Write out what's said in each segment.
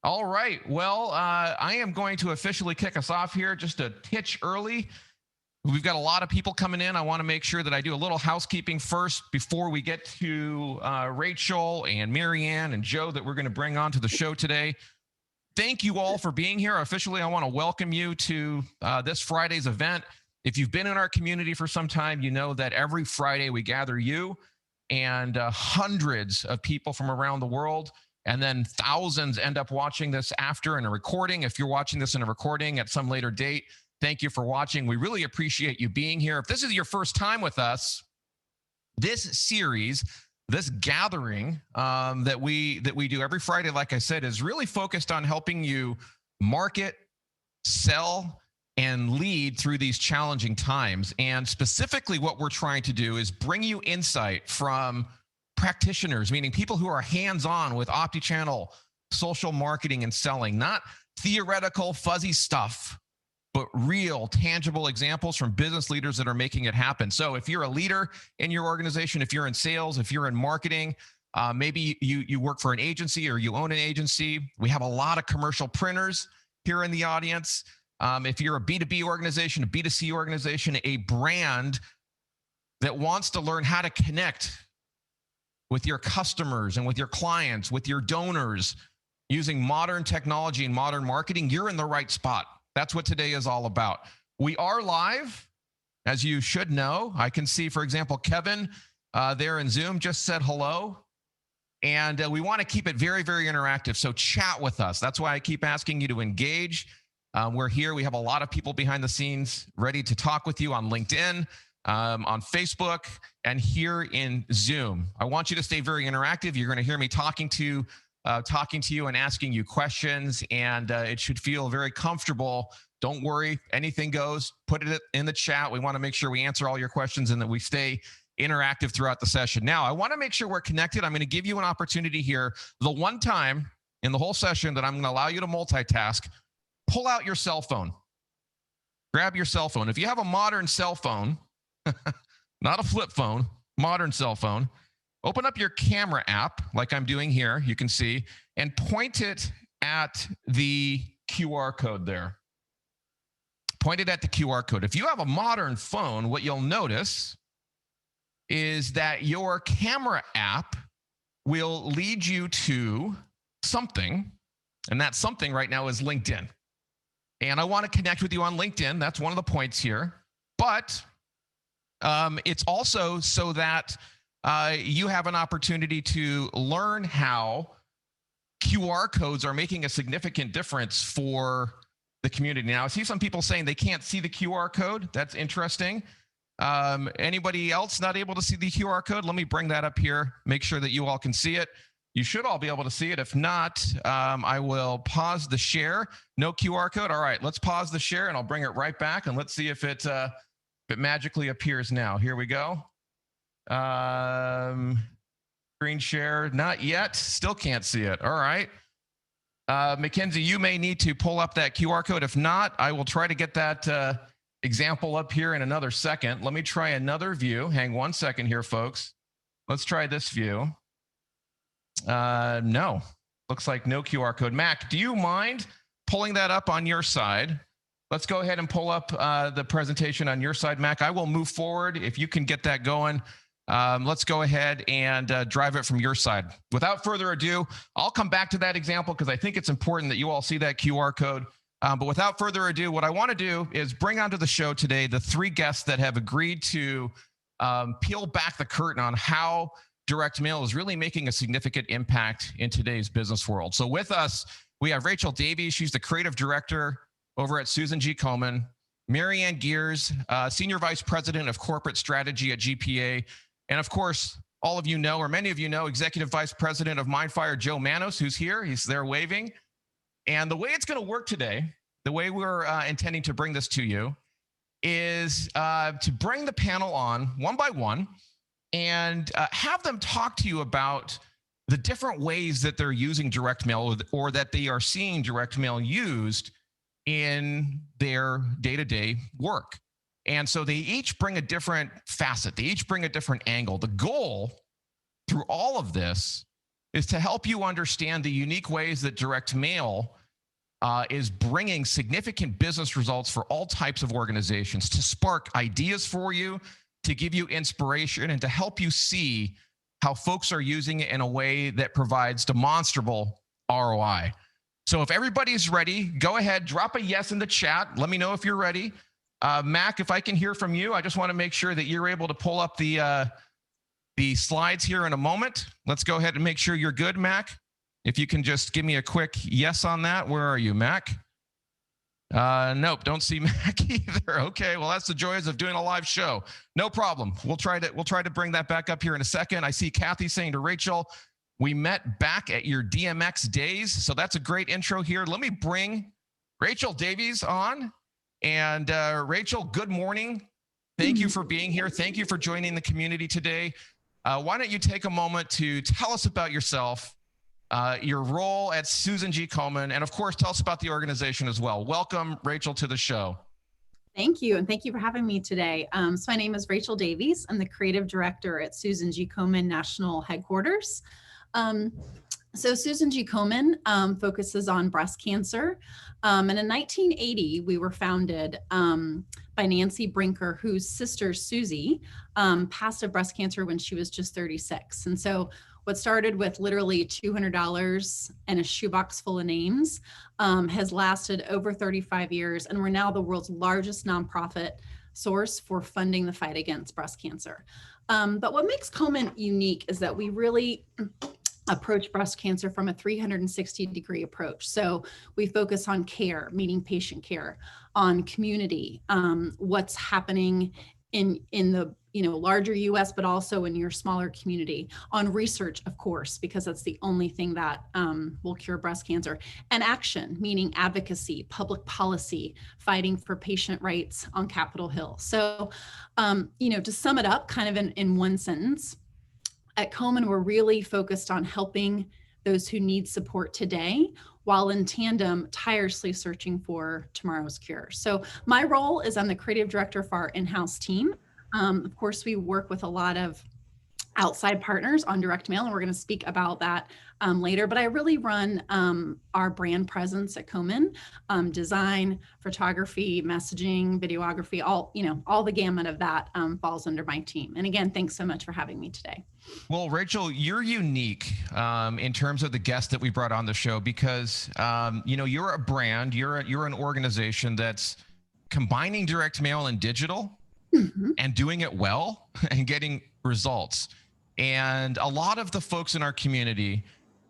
All right. Well, I am going to officially kick us off here just a titch early. We've got a lot of people coming in. I want to make sure that I do a little housekeeping first before we get to Rachel and Marianne and Joe that we're going to bring on to the show today. Thank you all for being here. Officially, I want to welcome you to this Friday's event. If you've been in our community for some time, you know that every Friday we gather you and hundreds of people from around the world. And then thousands end up watching this after in a recording. If you're watching this in a recording at some later date, thank you for watching. We really appreciate you being here. If this is your first time with us, this series, this gathering that we do every Friday, like I said, is really focused on helping you market, sell, and lead through these challenging times. And specifically what we're trying to do is bring you insight from practitioners, meaning people who are hands-on with omni-channel social marketing and selling, not theoretical fuzzy stuff, but real tangible examples from business leaders that are making it happen. So if you're a leader in your organization, if you're in sales, if you're in marketing, maybe you work for an agency or you own an agency, we have a lot of commercial printers here in the audience. If you're a B2B organization, a B2C organization, a brand that wants to learn how to connect with your customers and with your clients, with your donors, using modern technology and modern marketing, you're in the right spot. That's what today is all about. We are live, as you should know. I can see, for example, Kevin there in Zoom just said hello. And we want to keep it very, very interactive. So chat with us. That's why I keep asking you to engage. We're here. We have a lot of people behind the scenes ready to talk with you on LinkedIn, on Facebook, and here in Zoom. I want you to stay very interactive. You're going to hear me talking to you and asking you questions, and it should feel very comfortable. Don't worry, anything goes. Put it in the chat. We want to make sure we answer all your questions and that we stay interactive throughout the session. Now, I want to make sure we're connected. I'm going to give you an opportunity here. The one time in the whole session that I'm going to allow you to multitask, pull out your cell phone. Grab your cell phone. If you have a modern cell phone, not a flip phone, modern cell phone, open up your camera app like I'm doing here, you can see, and point it at the QR code there. Point it at the QR code. If you have a modern phone, what you'll notice is that your camera app will lead you to something, and that something right now is LinkedIn. And I want to connect with you on LinkedIn. That's one of the points here. But it's also so that you have an opportunity to learn how QR codes are making a significant difference for the community. Now, I see some people saying they can't see the QR code. That's interesting. Anybody else not able to see the QR code? Let me bring that up here, make sure that you all can see it. You should all be able to see it. If not, I will pause the share. No QR code. All right, let's pause the share and I'll bring it right back and let's see if it magically appears now. Here we go. Screen share, not yet. Still can't see it. All right. Mackenzie, you may need to pull up that QR code. If not, I will try to get that example up here in another second. Let me try another view. Hang one second here, folks. Let's try this view. No, looks like no QR code. Mac, do you mind pulling that up on your side? Let's go ahead and pull up the presentation on your side, Mac. I will move forward. If you can get that going, let's go ahead and drive it from your side. Without further ado, I'll come back to that example because I think it's important that you all see that QR code. But without further ado, what I want to do is bring onto the show today the three guests that have agreed to peel back the curtain on how direct mail is really making a significant impact in today's business world. So with us, we have Rachel Davies. She's the creative director over at Susan G. Komen. Marianne Geers, Senior Vice President of Corporate Strategy at GPA. And of course, all of you know, or many of you know, Executive Vice President of MindFire, Joe Manos, who's here. He's there waving. And the way it's going to work today, the way we're intending to bring this to you, is to bring the panel on one by one and have them talk to you about the different ways that they're using direct mail or that they are seeing direct mail used in their day-to-day work. And so they each bring a different facet. They each bring a different angle. The goal through all of this is to help you understand the unique ways that direct mail is bringing significant business results for all types of organizations, to spark ideas for you, to give you inspiration, and to help you see how folks are using it in a way that provides demonstrable ROI. So if everybody's ready, go ahead, drop a yes in the chat. Let me know if you're ready. Mac, if I can hear from you, I just want to make sure that you're able to pull up the slides here in a moment. Let's go ahead and make sure you're good, Mac. If you can just give me a quick yes on that. Where are you, Mac? Nope, don't see Mac either. Okay, well, that's the joys of doing a live show. No problem. We'll try to bring that back up here in a second. I see Kathy saying to Rachel, we met back at your DMX days. So that's a great intro here. Let me bring Rachel Davies on. And Rachel, good morning. Thank you for being here. Thank you for joining the community today. Why don't you take a moment to tell us about yourself, your role at Susan G. Komen, and of course, tell us about the organization as well. Welcome, Rachel, to the show. Thank you, and thank you for having me today. So my name is Rachel Davies. I'm the creative director at Susan G. Komen National Headquarters. So Susan G. Komen focuses on breast cancer. And in 1980, we were founded by Nancy Brinker, whose sister Susie passed of breast cancer when she was just 36. And so what started with literally $200 and a shoebox full of names has lasted over 35 years. And we're now the world's largest nonprofit source for funding the fight against breast cancer. But what makes Komen unique is that we really approach breast cancer from a 360-degree approach. So we focus on care, meaning patient care, on community, what's happening in the larger US, but also in your smaller community, on research, of course, because that's the only thing that will cure breast cancer, and action, meaning advocacy, public policy, fighting for patient rights on Capitol Hill. So, to sum it up kind of in one sentence, at Komen, we're really focused on helping those who need support today, while in tandem, tirelessly searching for tomorrow's cure. So my role is I'm the creative director for our in-house team. Of course, we work with a lot of outside partners on direct mail, and we're going to speak about that later. But I really run our brand presence at Komen, design, photography, messaging, videography, all the gamut of that falls under my team. And again, thanks so much for having me today. Well, Rachel, you're unique in terms of the guest that we brought on the show because, you're a brand, you're an organization that's combining direct mail and digital and doing it well and getting results. And a lot of the folks in our community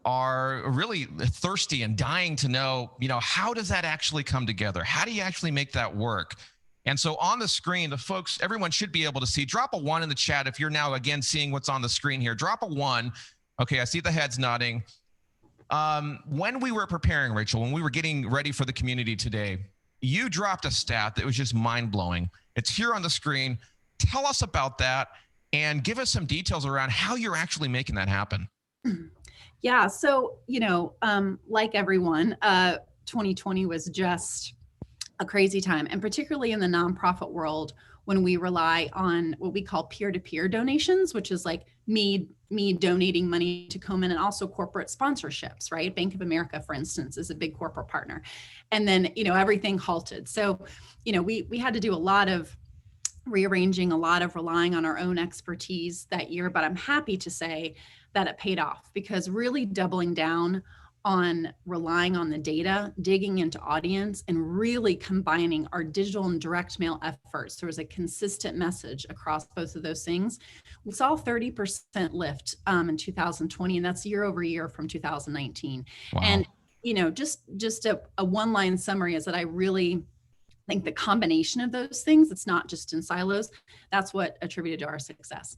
are really thirsty and dying to know, how does that actually come together? How do you actually make that work? And so on the screen, everyone should be able to see, drop a 1 in the chat. If you're now again seeing what's on the screen here, drop a 1. Okay, I see the heads nodding. When we were preparing, Rachel, when we were getting ready for the community today, you dropped a stat that was just mind blowing. It's here on the screen. Tell us about that and give us some details around how you're actually making that happen. Yeah, so, like everyone, 2020 was just a crazy time, and particularly in the nonprofit world, when we rely on what we call peer-to-peer donations, which is like me donating money to Komen, and also corporate sponsorships, right? Bank of America, for instance, is a big corporate partner. And then, everything halted. So, we had to do a lot of rearranging, a lot of relying on our own expertise that year, but I'm happy to say that it paid off, because really doubling down on relying on the data, digging into audience, and really combining our digital and direct mail efforts. There was a consistent message across both of those things. We saw 30% lift in 2020, and that's year over year from 2019. Wow. And, just a one-line summary is that I really think the combination of those things, it's not just in silos, that's what attributed to our success.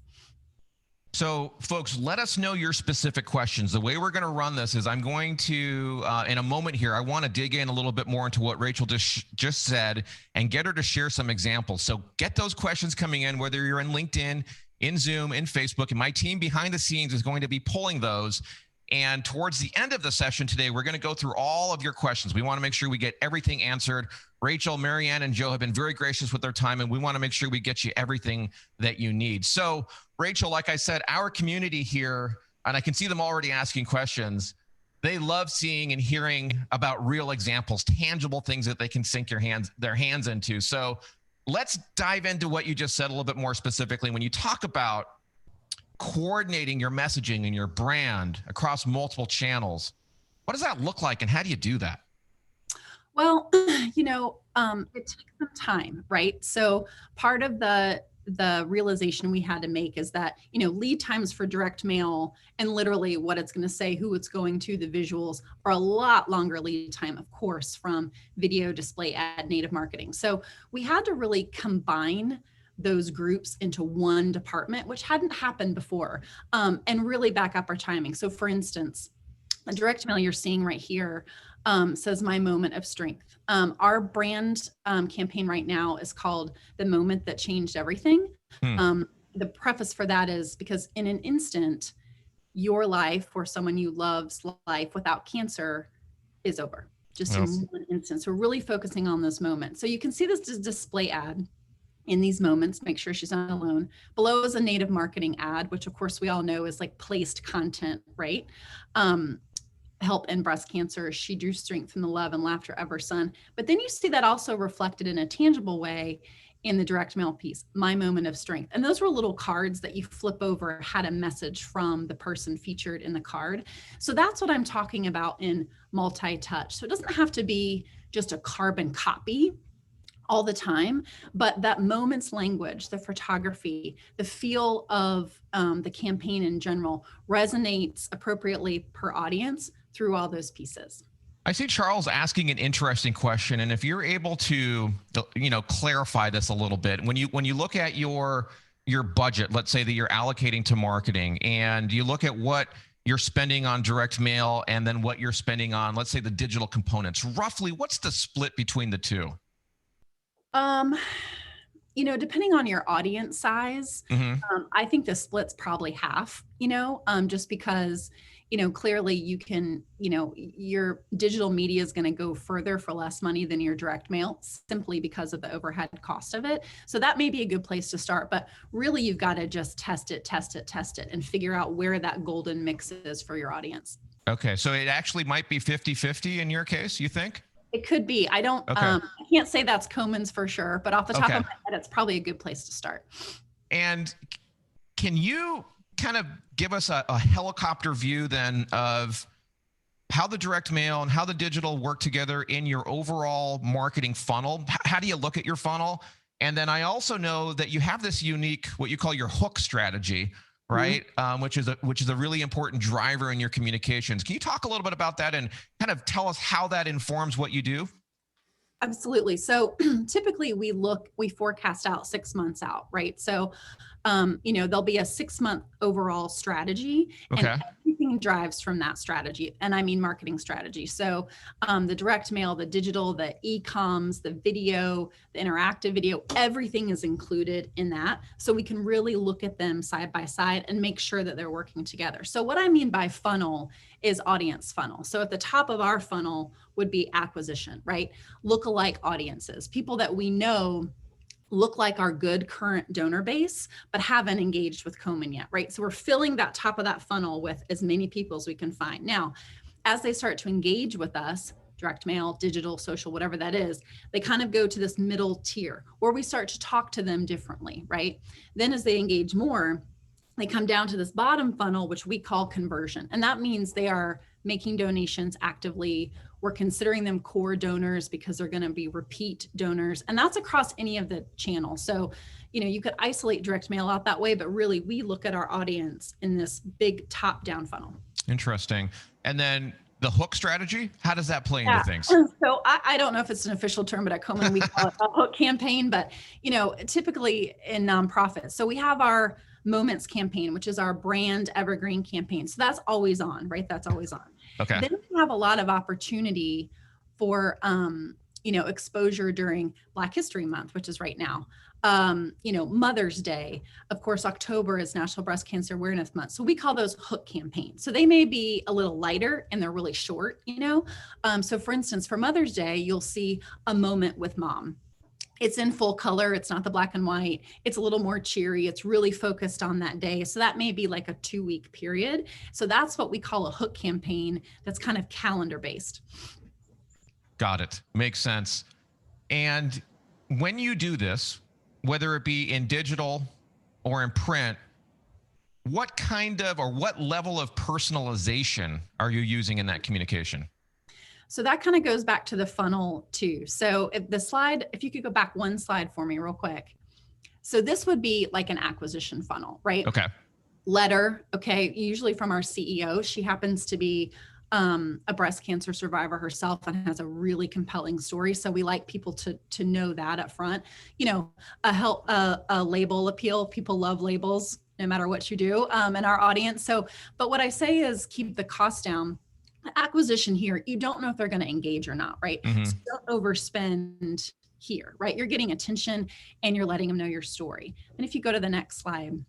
So folks, let us know your specific questions. The way we're going to run this is I'm going to, in a moment here, I want to dig in a little bit more into what Rachel just said and get her to share some examples. So get those questions coming in, whether you're in LinkedIn, in Zoom, in Facebook, and my team behind the scenes is going to be pulling those. And towards the end of the session today, we're going to go through all of your questions. We want to make sure we get everything answered. Rachel, Marianne, and Joe have been very gracious with their time, and we want to make sure we get you everything that you need. So, Rachel, like I said, our community here and I can see them already asking questions. They love seeing and hearing about real examples, tangible things that they can sink their hands into. So let's dive into what you just said a little bit more specifically. When you talk about coordinating your messaging and your brand across multiple channels, what does that look like and how do you do that? Well, it takes some time, right? So part of the realization we had to make is that, lead times for direct mail and literally what it's going to say, who it's going to, the visuals are a lot longer lead time, of course, from video, display, ad, native marketing. So we had to really combine those groups into one department, which hadn't happened before, and really back up our timing. So for instance, the direct mail you're seeing right here says my moment of strength. Our brand campaign right now is called The Moment That Changed Everything. The preface for that is because in an instant, your life or someone you love's life without cancer is over. Just in one instant. So really focusing on this moment. So you can see this display ad in these moments, make sure she's not alone. Below is a native marketing ad, which of course we all know is like placed content, right? Help end breast cancer. She drew strength from the love and laughter of her son. But then you see that also reflected in a tangible way in the direct mail piece, my moment of strength. And those were little cards that you flip over, had a message from the person featured in the card. So that's what I'm talking about in multi-touch. So it doesn't have to be just a carbon copy all the time, but that moment's language, the photography, the feel of the campaign in general resonates appropriately per audience through all those pieces. I see Charles asking an interesting question, and if you're able to, clarify this a little bit, when you look at your budget, let's say that you're allocating to marketing, and you look at what you're spending on direct mail, and then what you're spending on, let's say, the digital components, roughly, what's the split between the two? Depending on your audience size, I think the split's probably half, just because, clearly you can, your digital media is going to go further for less money than your direct mail simply because of the overhead cost of it. So that may be a good place to start, but really you've got to just test it and figure out where that golden mix is for your audience. Okay. So it actually might be 50-50 in your case, you think? It could be. I don't, I can't say that's Komen's for sure, but off the top of my head, it's probably a good place to start. And can you kind of give us a helicopter view then of how the direct mail and how the digital work together in your overall marketing funnel? How do you look at your funnel? And then I also know that you have this unique, what you call your hook strategy, right? Which is a really important driver in your communications. Can you talk a little bit about that and kind of tell us how that informs what you do? Absolutely. So typically we forecast out 6 months out, right? So, there'll be a 6-month overall strategy and everything drives from that strategy. And I mean, marketing strategy. So, the direct mail, the digital, the e-coms, the video, the interactive video, everything is included in that. So we can really look at them side by side and make sure that they're working together. So what I mean by funnel is audience funnel. So at the top of our funnel would be acquisition, right? Lookalike audiences, people that we know look like our good current donor base, but haven't engaged with Komen yet, right? So we're filling that top of that funnel with as many people as we can find. Now, as they start to engage with us, direct mail, digital, social, whatever that is, they kind of go to this middle tier where we start to talk to them differently, right? Then as they engage more, they come down to this bottom funnel, which we call conversion. And that means they are making donations actively. We're considering them core donors because they're going to be repeat donors. And that's across any of the channels. So, you could isolate direct mail out that way, but really we look at our audience in this big top-down funnel. Interesting. And then the hook strategy, how does that play into things? So I don't know if it's an official term, but at Komen we call it a hook campaign, but typically in nonprofits. So we have our Moments campaign, which is our brand evergreen campaign. So that's always on, right? That's always on. Okay. Then we have a lot of opportunity for, exposure during Black History Month, which is right now. Mother's Day. Of course, October is National Breast Cancer Awareness Month. So we call those hook campaigns. So they may be a little lighter and they're really short, So for instance, for Mother's Day, you'll see a moment with mom. It's in full color. It's not the black and white. It's a little more cheery. It's really focused on that day. So that may be like a 2-week period. So that's what we call a hook campaign that's kind of calendar based. Got it. Makes sense. And when you do this, whether it be in digital or in print, what kind of or what level of personalization are you using in that communication? So that kind of goes back to the funnel too. So if you could go back one slide for me real quick. So this would be like an acquisition funnel, right? Okay. Letter, okay, usually from our CEO. She happens to be a breast cancer survivor herself and has a really compelling story. So we like people to know that up front. You know, a label appeal. People love labels, no matter what you do in our audience. So, but what I say is keep the cost down. Acquisition here, you don't know if they're going to engage or not, right? Mm-hmm. So don't overspend here, right? You're getting attention and you're letting them know your story. And if you go to the next slide,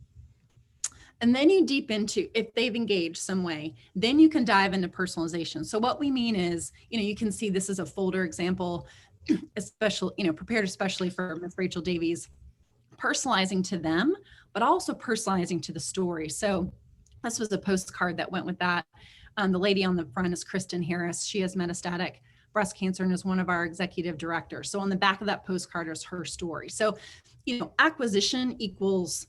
and then you deep into if they've engaged some way, then you can dive into personalization. So what we mean is, you can see this is a folder example, prepared especially for Ms. Rachel Davies, personalizing to them, but also personalizing to the story. So this was a postcard that went with that. The lady on the front is Kristen Harris. She has metastatic breast cancer and is one of our executive directors. So on the back of that postcard is her story. So, acquisition equals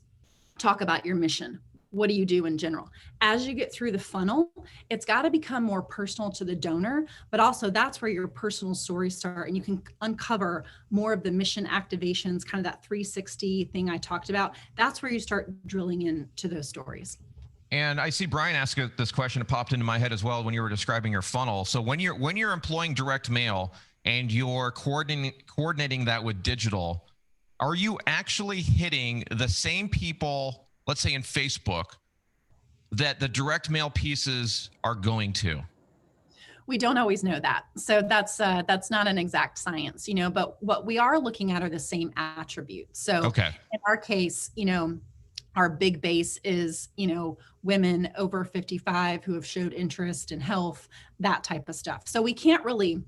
talk about your mission. What do you do in general? As you get through the funnel, it's got to become more personal to the donor, but also that's where your personal stories start and you can uncover more of the mission activations, kind of that 360 thing I talked about. That's where you start drilling into those stories. And I see Brian ask this question. It popped into my head as well when you were describing your funnel. So when you're employing direct mail and you're coordinating that with digital, are you actually hitting the same people, let's say in Facebook, that the direct mail pieces are going to? We don't always know that. So that's not an exact science, but what we are looking at are the same attributes. So okay. In our case, our big base is, women over 55 who have showed interest in health, that type of stuff. So we can't really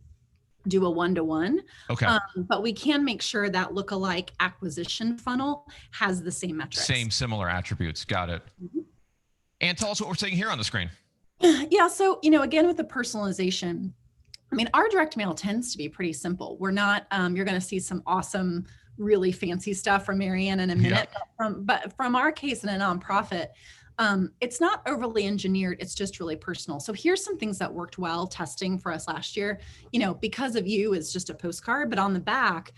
do a one-to-one, okay. But we can make sure that lookalike acquisition funnel has the same metrics. Similar attributes. Got it. Mm-hmm. And tell us what we're seeing here on the screen. Yeah. So, again, with the personalization, our direct mail tends to be pretty simple. We're not, you're going to see some awesome, really fancy stuff from Marianne in a minute, yeah. But from our case in a nonprofit, it's not overly engineered. It's just really personal. So here's some things that worked well testing for us last year. Because of you is just a postcard, but on the back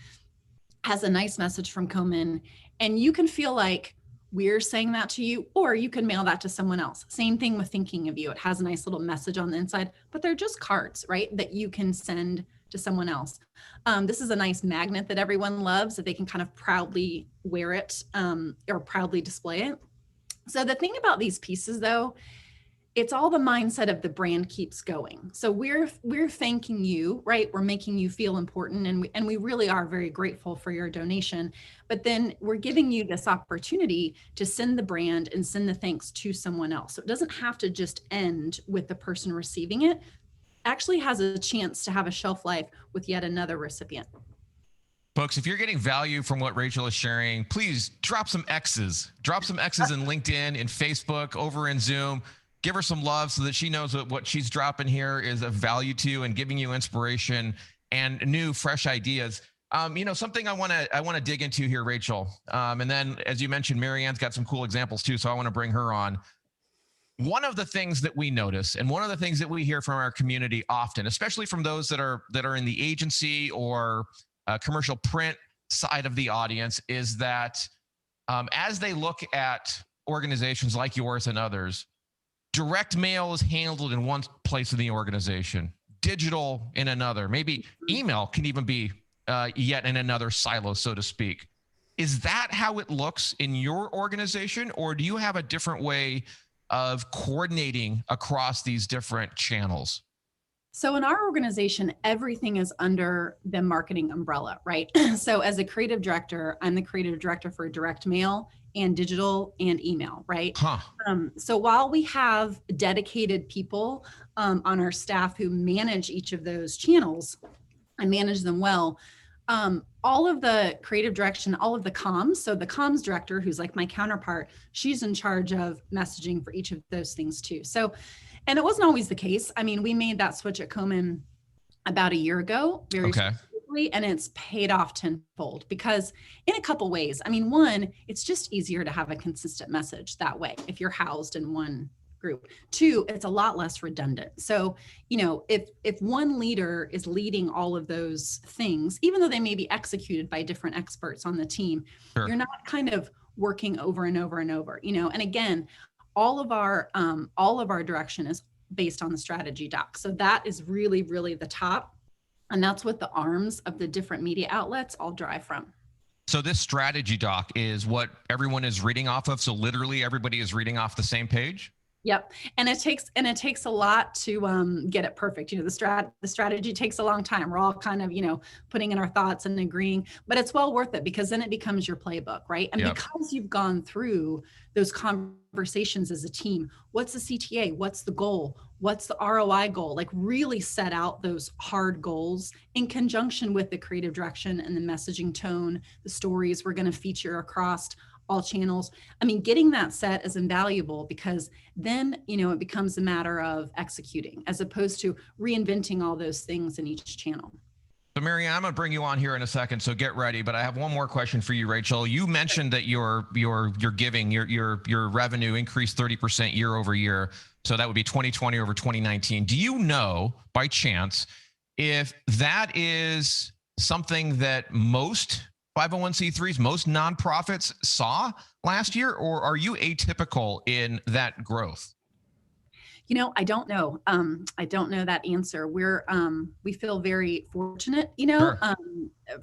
has a nice message from Komen, and you can feel like we're saying that to you, or you can mail that to someone else. Same thing with thinking of you. It has a nice little message on the inside, but they're just cards, right? That you can send to someone else. This is a nice magnet that everyone loves, that they can kind of proudly wear it or proudly display it. So the thing about these pieces though, it's all the mindset of the brand keeps going. So we're thanking you, right? We're making you feel important, and we really are very grateful for your donation. But then we're giving you this opportunity to send the brand and send the thanks to someone else. So it doesn't have to just end with the person receiving it. Actually has a chance to have a shelf life with yet another recipient. Folks, if you're getting value from what Rachel is sharing, please drop some X's. Drop some X's in LinkedIn, in Facebook, over in Zoom. Give her some love so that she knows that what she's dropping here is of value to you and giving you inspiration and new, fresh ideas. Something I want to dig into here, Rachel. And then, as you mentioned, Marianne's got some cool examples too, so I want to bring her on. One of the things that we notice, and one of the things that we hear from our community often, especially from those that are in the agency or commercial print side of the audience, is that as they look at organizations like yours and others, direct mail is handled in one place in the organization, digital in another, maybe email can even be yet in another silo, so to speak. Is that how it looks in your organization, or do you have a different way of coordinating across these different channels? So in our organization, everything is under the marketing umbrella, right? So as a creative director, I'm the creative director for direct mail and digital and email, right? Huh. So while we have dedicated people on our staff who manage each of those channels and manage them well, all of the creative direction, all of the comms. So the comms director, who's like my counterpart, she's in charge of messaging for each of those things too. So, and it wasn't always the case. I mean, we made that switch at Komen about a year ago, very specifically, and it's paid off tenfold because in a couple ways. I mean, one, it's just easier to have a consistent message that way if you're housed in one group. Two, it's a lot less redundant. So, if one leader is leading all of those things, even though they may be executed by different experts on the team, you're not kind of working over and over and over, and again, all of our direction is based on the strategy doc. So that is really, really the top. And that's what the arms of the different media outlets all derive from. So this strategy doc is what everyone is reading off of. So literally everybody is reading off the same page? Yep. And it takes a lot to get it perfect. The strategy takes a long time. We're all kind of, putting in our thoughts and agreeing, but it's well worth it because then it becomes your playbook, right? And because you've gone through those conversations as a team, what's the CTA? What's the goal? What's the ROI goal? Like really set out those hard goals in conjunction with the creative direction and the messaging tone, the stories we're going to feature across all channels. I mean, getting that set is invaluable because then, it becomes a matter of executing as opposed to reinventing all those things in each channel. So Marianne, I'm going to bring you on here in a second, so get ready. But I have one more question for you, Rachel. You mentioned that your giving, your revenue increased 30% year over year. So that would be 2020 over 2019. Do you know by chance if that is something that most 501c3s, most nonprofits saw last year, or are you atypical in that growth? I don't know. I don't know that answer. We feel very fortunate,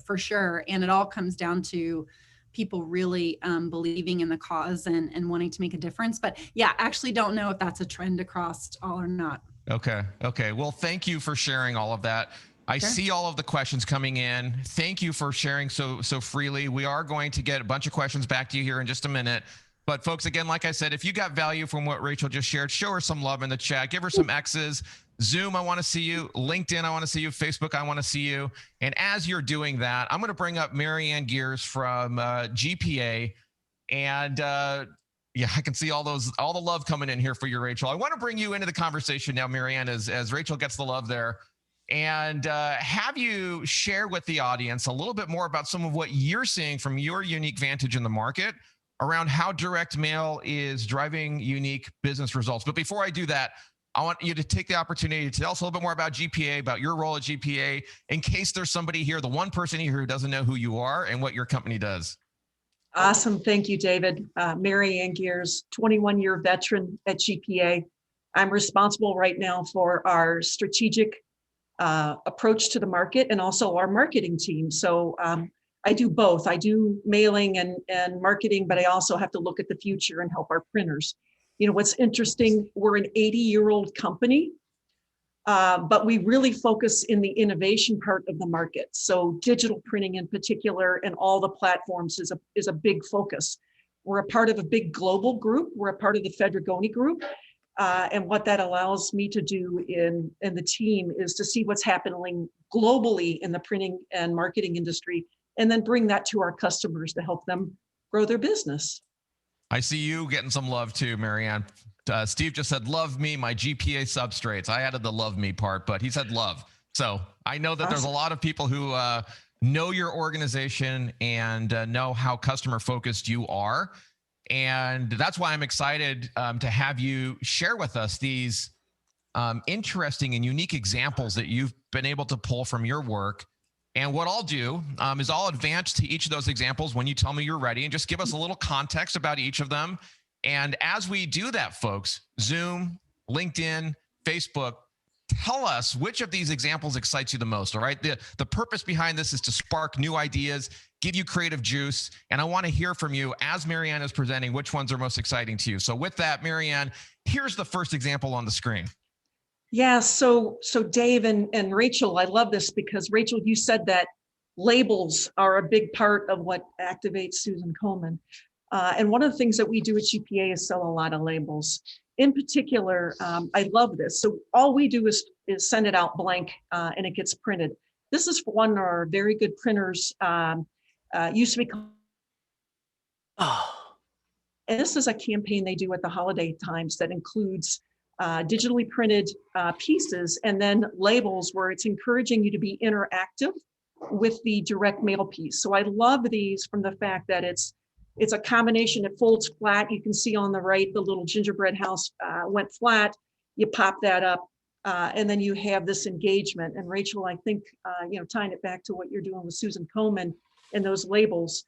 for sure. And it all comes down to people really believing in the cause and wanting to make a difference. But yeah, actually don't know if that's a trend across all or not. Okay. Well, thank you for sharing all of that. I see all of the questions coming in. Thank you for sharing so freely. We are going to get a bunch of questions back to you here in just a minute. But folks, again, like I said, if you got value from what Rachel just shared, show her some love in the chat. Give her some X's. Zoom, I want to see you. LinkedIn, I want to see you. Facebook, I want to see you. And as you're doing that, I'm going to bring up Marianne Geers from GPA. And I can see all the love coming in here for you, Rachel. I want to bring you into the conversation now, Marianne, as Rachel gets the love there. And have you share with the audience a little bit more about some of what you're seeing from your unique vantage in the market around how direct mail is driving unique business results. But before I do that, I want you to take the opportunity to tell us a little bit more about GPA, about your role at GPA, in case there's somebody here, the one person here who doesn't know who you are and what your company does. Awesome. Thank you, David. Marianne Geers, 21-year veteran at GPA. I'm responsible right now for our strategic approach to the market and also our marketing team. So I do both. I do mailing and marketing, but I also have to look at the future and help our printers. What's interesting, we're an 80-year-old company, but we really focus in the innovation part of the market. So digital printing in particular and all the platforms is a big focus. We're a part of a big global group. We're a part of the Fedrigoni group. And what that allows me to do in the team is to see what's happening globally in the printing and marketing industry, and then bring that to our customers to help them grow their business. I see you getting some love too, Marianne. Steve just said, love me, my GPA substrates. I added the love me part, but he said love. So I know that there's a lot of people who know your organization and know how customer focused you are. And that's why I'm excited to have you share with us these interesting and unique examples that you've been able to pull from your work. And what I'll do is I'll advance to each of those examples when you tell me you're ready and just give us a little context about each of them. And as we do that, folks, Zoom, LinkedIn, Facebook, tell us which of these examples excites you the most, all right? The purpose behind this is to spark new ideas, give you creative juice, and I want to hear from you as Marianne is presenting which ones are most exciting to you. So with that, Marianne, here's the first example on the screen. Yeah, so Dave and Rachel, I love this because Rachel, you said that labels are a big part of what activates Susan Komen. And one of the things that we do at GPA is sell a lot of labels. In particular, I love this. So all we do is send it out blank and it gets printed. This is for one of our very good printers. Used to be called, and this is a campaign they do at the holiday times that includes digitally printed pieces and then labels where it's encouraging you to be interactive with the direct mail piece. So I love these from the fact that it's a combination. It folds flat. You can see on the right, the little gingerbread house went flat. You pop that up and then you have this engagement. And Rachel, I think, tying it back to what you're doing with Susan Komen and those labels,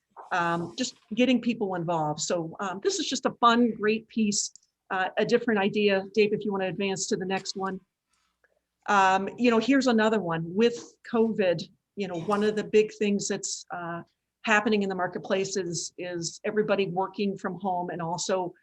just getting people involved. So this is just a fun, great piece, a different idea. Dave, if you want to advance to the next one. Here's another one with COVID. One of the big things that's happening in the marketplace is everybody working from home and also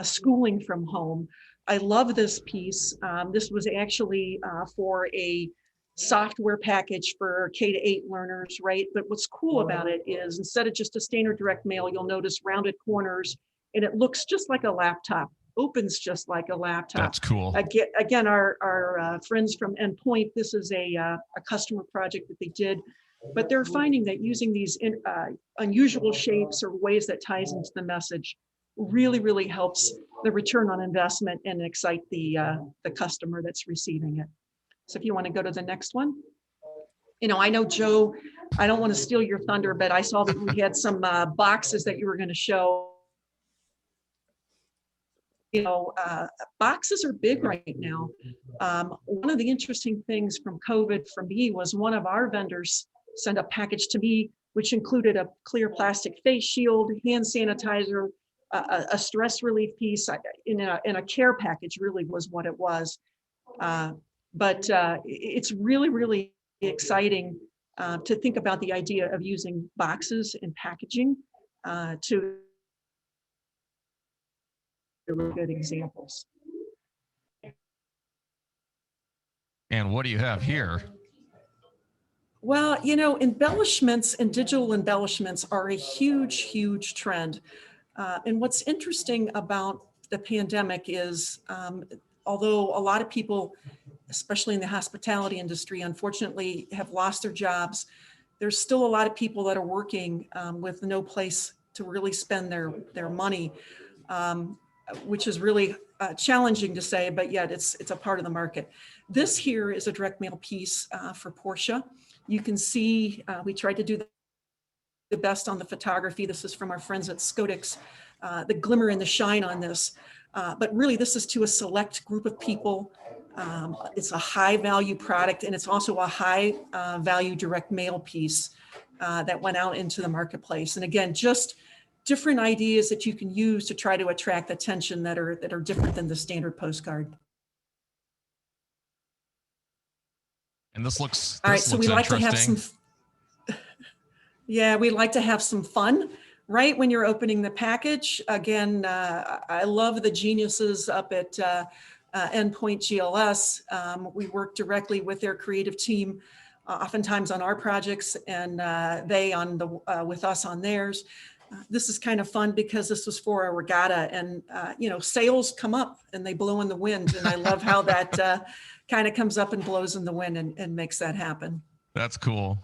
schooling from home. I love this piece. This was actually for a software package for K-8 learners, right? But what's cool about it is instead of just a standard direct mail, you'll notice rounded corners and it looks just like a laptop, opens just like a laptop. That's cool. Again, our friends from Endpoint, this is a customer project that they did, but they're finding that using these unusual shapes or ways that ties into the message really, really helps the return on investment and excite the customer that's receiving it. So if you want to go to the next one. I know, Joe, I don't want to steal your thunder, but I saw that you had some boxes that you were going to show. Boxes are big right now. One of the interesting things from COVID for me was one of our vendors sent a package to me, which included a clear plastic face shield, hand sanitizer, a stress relief piece in a care package really was what it was. But it's really, really exciting to think about the idea of using boxes and packaging to really good examples. And what do you have here? Well, embellishments and digital embellishments are a huge, huge trend. And what's interesting about the pandemic is, although a lot of people, especially in the hospitality industry, unfortunately have lost their jobs, there's still a lot of people that are working with no place to really spend their money, which is really challenging to say, but yet it's a part of the market. This here is a direct mail piece for Porsche. You can see we tried to do the best on the photography. This is from our friends at Skodix, the glimmer and the shine on this. But really, this is to a select group of people. It's a high value product, and it's also a high value direct mail piece that went out into the marketplace. And again, just different ideas that you can use to try to attract attention that are different than the standard postcard. And this looks all right. So we like to have some. Yeah, we like to have some fun, right? When you're opening the package. Again, I love the geniuses up at Endpoint GLS. We work directly with their creative team, oftentimes on our projects, and they on with us on theirs. This is kind of fun because this was for a regatta, and sails come up and they blow in the wind, and I love how that kind of comes up and blows in the wind and makes that happen. That's cool.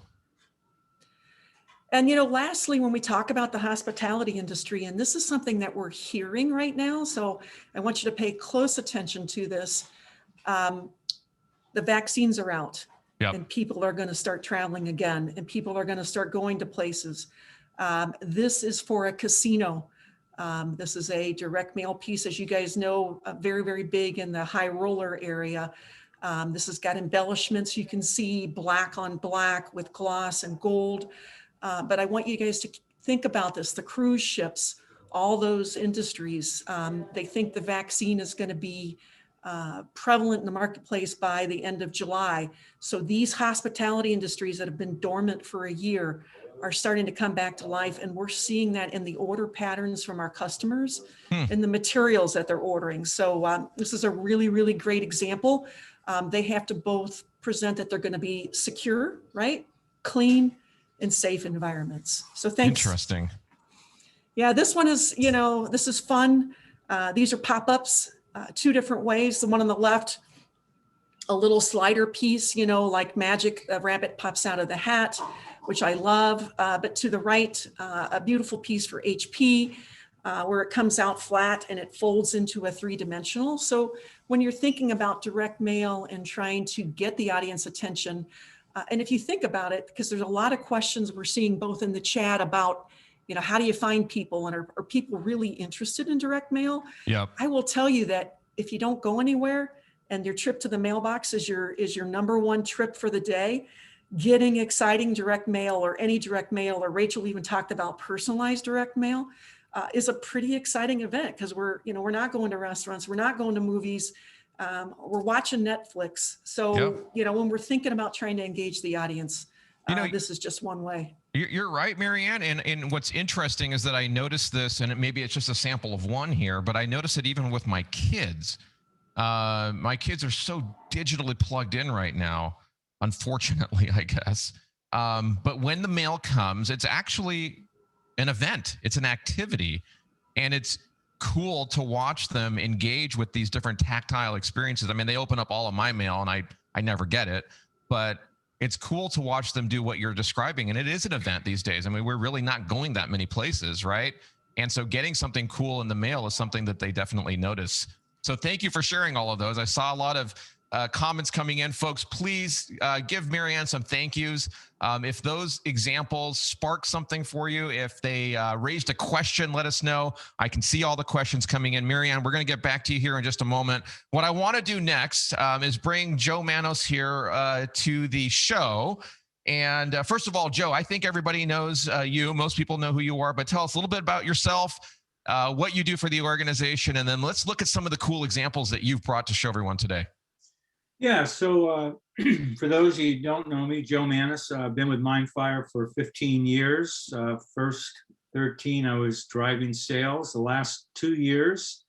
And lastly, when we talk about the hospitality industry, and this is something that we're hearing right now, so I want you to pay close attention to this. The vaccines are out, yep. And people are going to start traveling again, and people are going to start going to places. This is for a casino. This is a direct mail piece, as you guys know, very, very big in the high roller area. This has got embellishments. You can see black on black with gloss and gold. But I want you guys to think about this, the cruise ships, all those industries, they think the vaccine is going to be prevalent in the marketplace by the end of July. So these hospitality industries that have been dormant for a year are starting to come back to life. And we're seeing that in the order patterns from our customers and the materials that they're ordering. So this is a really, really great example. They have to both present that they're going to be secure, right? Clean and safe environments. So thanks. Interesting. Yeah, this one is, this is fun. These are pop-ups, two different ways. The one on the left a little slider piece, you know, like magic, a rabbit pops out of the hat, which I love. But to the right, a beautiful piece for HP, where it comes out flat and it folds into a three-dimensional. So when you're thinking about direct mail and trying to get the audience attention, and if you think about it, because there's a lot of questions we're seeing both in the chat about, you know, how do you find people, and are people really interested in direct mail? Yep. I will tell you that if you don't go anywhere and your trip to the mailbox is your number one trip for the day, getting exciting direct mail, or any direct mail, or Rachel even talked about personalized direct mail, is a pretty exciting event, because we're not going to restaurants, we're not going to movies, we're watching Netflix. So, Yep. you know, when we're thinking about trying to engage the audience, this is just one way. You're right, Marianne. And what's interesting is that I noticed this, and maybe it's just a sample of one here, but I noticed it even with my kids. My kids are so digitally plugged in right now, unfortunately, I guess. But when the mail comes, it's actually an event. It's an activity. And it's cool to watch them engage with these different tactile experiences. I mean, they open up all of my mail and I never get it, but it's cool to watch them do what you're describing. And it is an event these days. I mean, we're really not going that many places, right? And so getting something cool in the mail is something that they definitely notice. So thank you for sharing all of those. I saw a lot of comments coming in. Folks, please give Marianne some thank yous. If those examples spark something for you, if they raised a question, let us know. I can see all the questions coming in. Marianne, we're going to get back to you here in just a moment. What I want to do next is bring Joe Manos here to the show. And first of all, Joe, I think everybody knows you. Most people know who you are, but tell us a little bit about yourself, what you do for the organization, and then let's look at some of the cool examples that you've brought to show everyone today. Yeah, so for those of you who don't know me, Joe Manos, I've been with MindFire for 15 years. First 13, I was driving sales. The last 2 years,